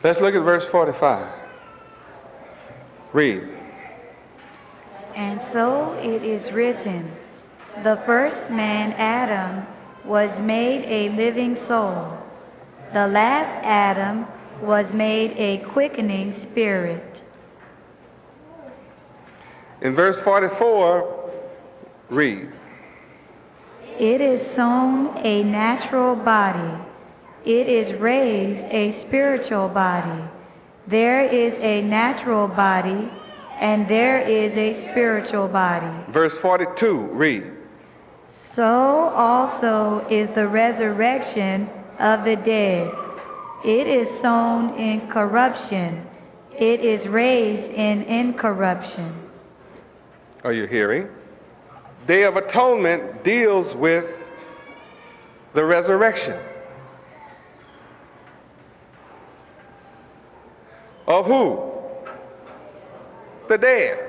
[SPEAKER 1] Let's look at verse 45. Read.
[SPEAKER 2] And so it is written, the first man, Adam, was made a living soul. The last Adam was made a quickening spirit.
[SPEAKER 1] In verse 44, read.
[SPEAKER 2] It is sown a natural body. It is raised a spiritual body. There is a natural body, and there is a spiritual body.
[SPEAKER 1] Verse 42, read.
[SPEAKER 2] So also is the resurrection of the dead. It is sown in corruption. It is raised in incorruption.
[SPEAKER 1] Are you hearing? Day of Atonement deals with the resurrection. Of who? The dead.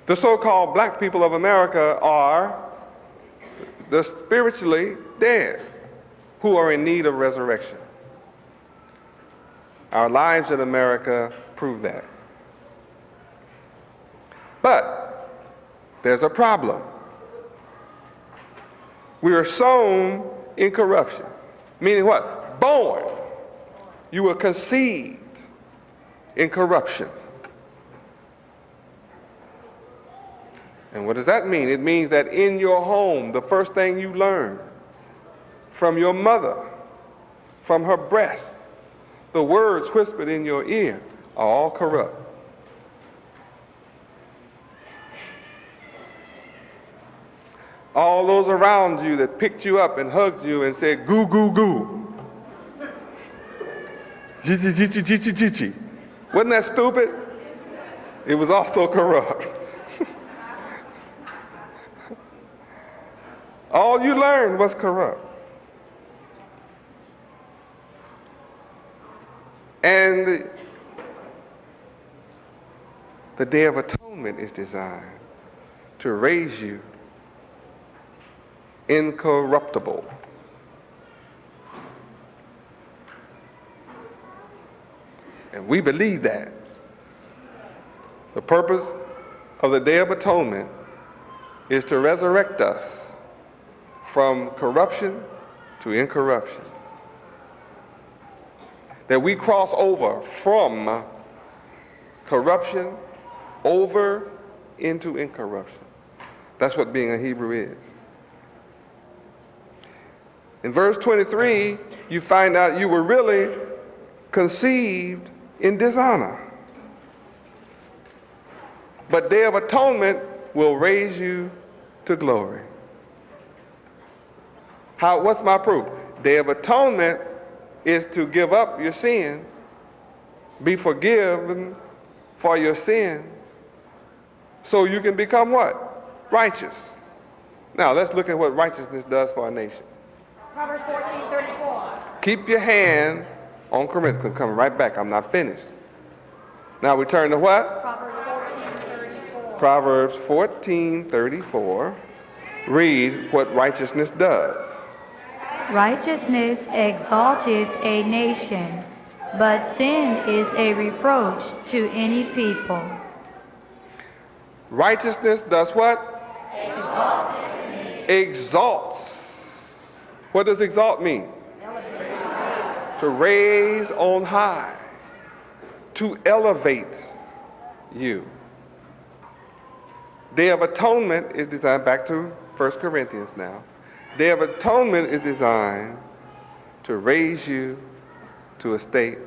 [SPEAKER 1] The so-called black people of America are the spiritually dead who are in need of resurrection. Our lives in America prove that. But there's a problem. We are sown in corruption. Meaning what? Born. You were conceived in corruption. And what does that mean? It means that in your home, the first thing you learn from your mother, from her breast, the words whispered in your ear are all corrupt. All those around you that picked you up and hugged you and said, goo, goo, goo. Chichi, chichi, chichi, chichi. Wasn't that stupid? It was also corrupt. All you learned was corrupt. And the Day of Atonement is designed to raise you incorruptible. And we believe that. The purpose of the Day of Atonement is to resurrect us from corruption to incorruption. That we cross over from corruption over into incorruption. That's what being a Hebrew is. In verse 23, you find out you were really conceived in dishonor. But Day of Atonement will raise you to glory. What's my proof? Day of Atonement is to give up your sin, be forgiven for your sins so you can become what? Righteous. Now let's look at what righteousness does for a nation.
[SPEAKER 3] Proverbs 14:34.
[SPEAKER 1] Keep your hand on Corinthians. Coming right back. I'm not finished. Now we turn to what?
[SPEAKER 3] Proverbs 14:34.
[SPEAKER 1] Proverbs 14:34. Read what righteousness does.
[SPEAKER 2] Righteousness exalteth a nation, but sin is a reproach to any people.
[SPEAKER 1] Righteousness does what? Exalts. What does exalt mean? To raise on high. To elevate you. Day of Atonement is designed, back to 1 Corinthians now. Day of Atonement is designed to raise you to a state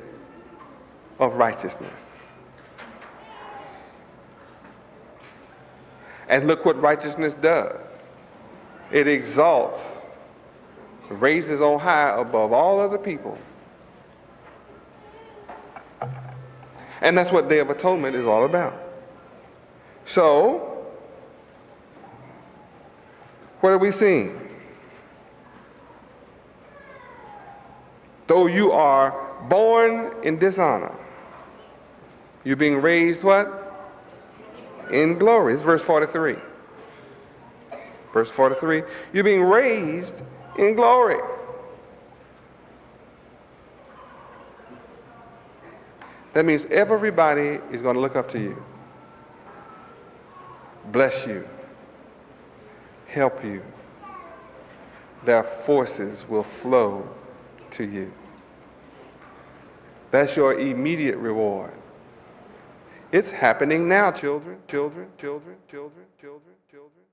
[SPEAKER 1] of righteousness. And look what righteousness does. It exalts, raises on high above all other people. And that's what Day of Atonement is all about. So, what are we seeing? Though you are born in dishonor, you're being raised what? In glory. It's verse 43. Verse 43. You're being raised in glory. That means everybody is going to look up to you, bless you, help you. Their forces will flow to you. That's your immediate reward. It's happening now, children, children, children, children, children, children.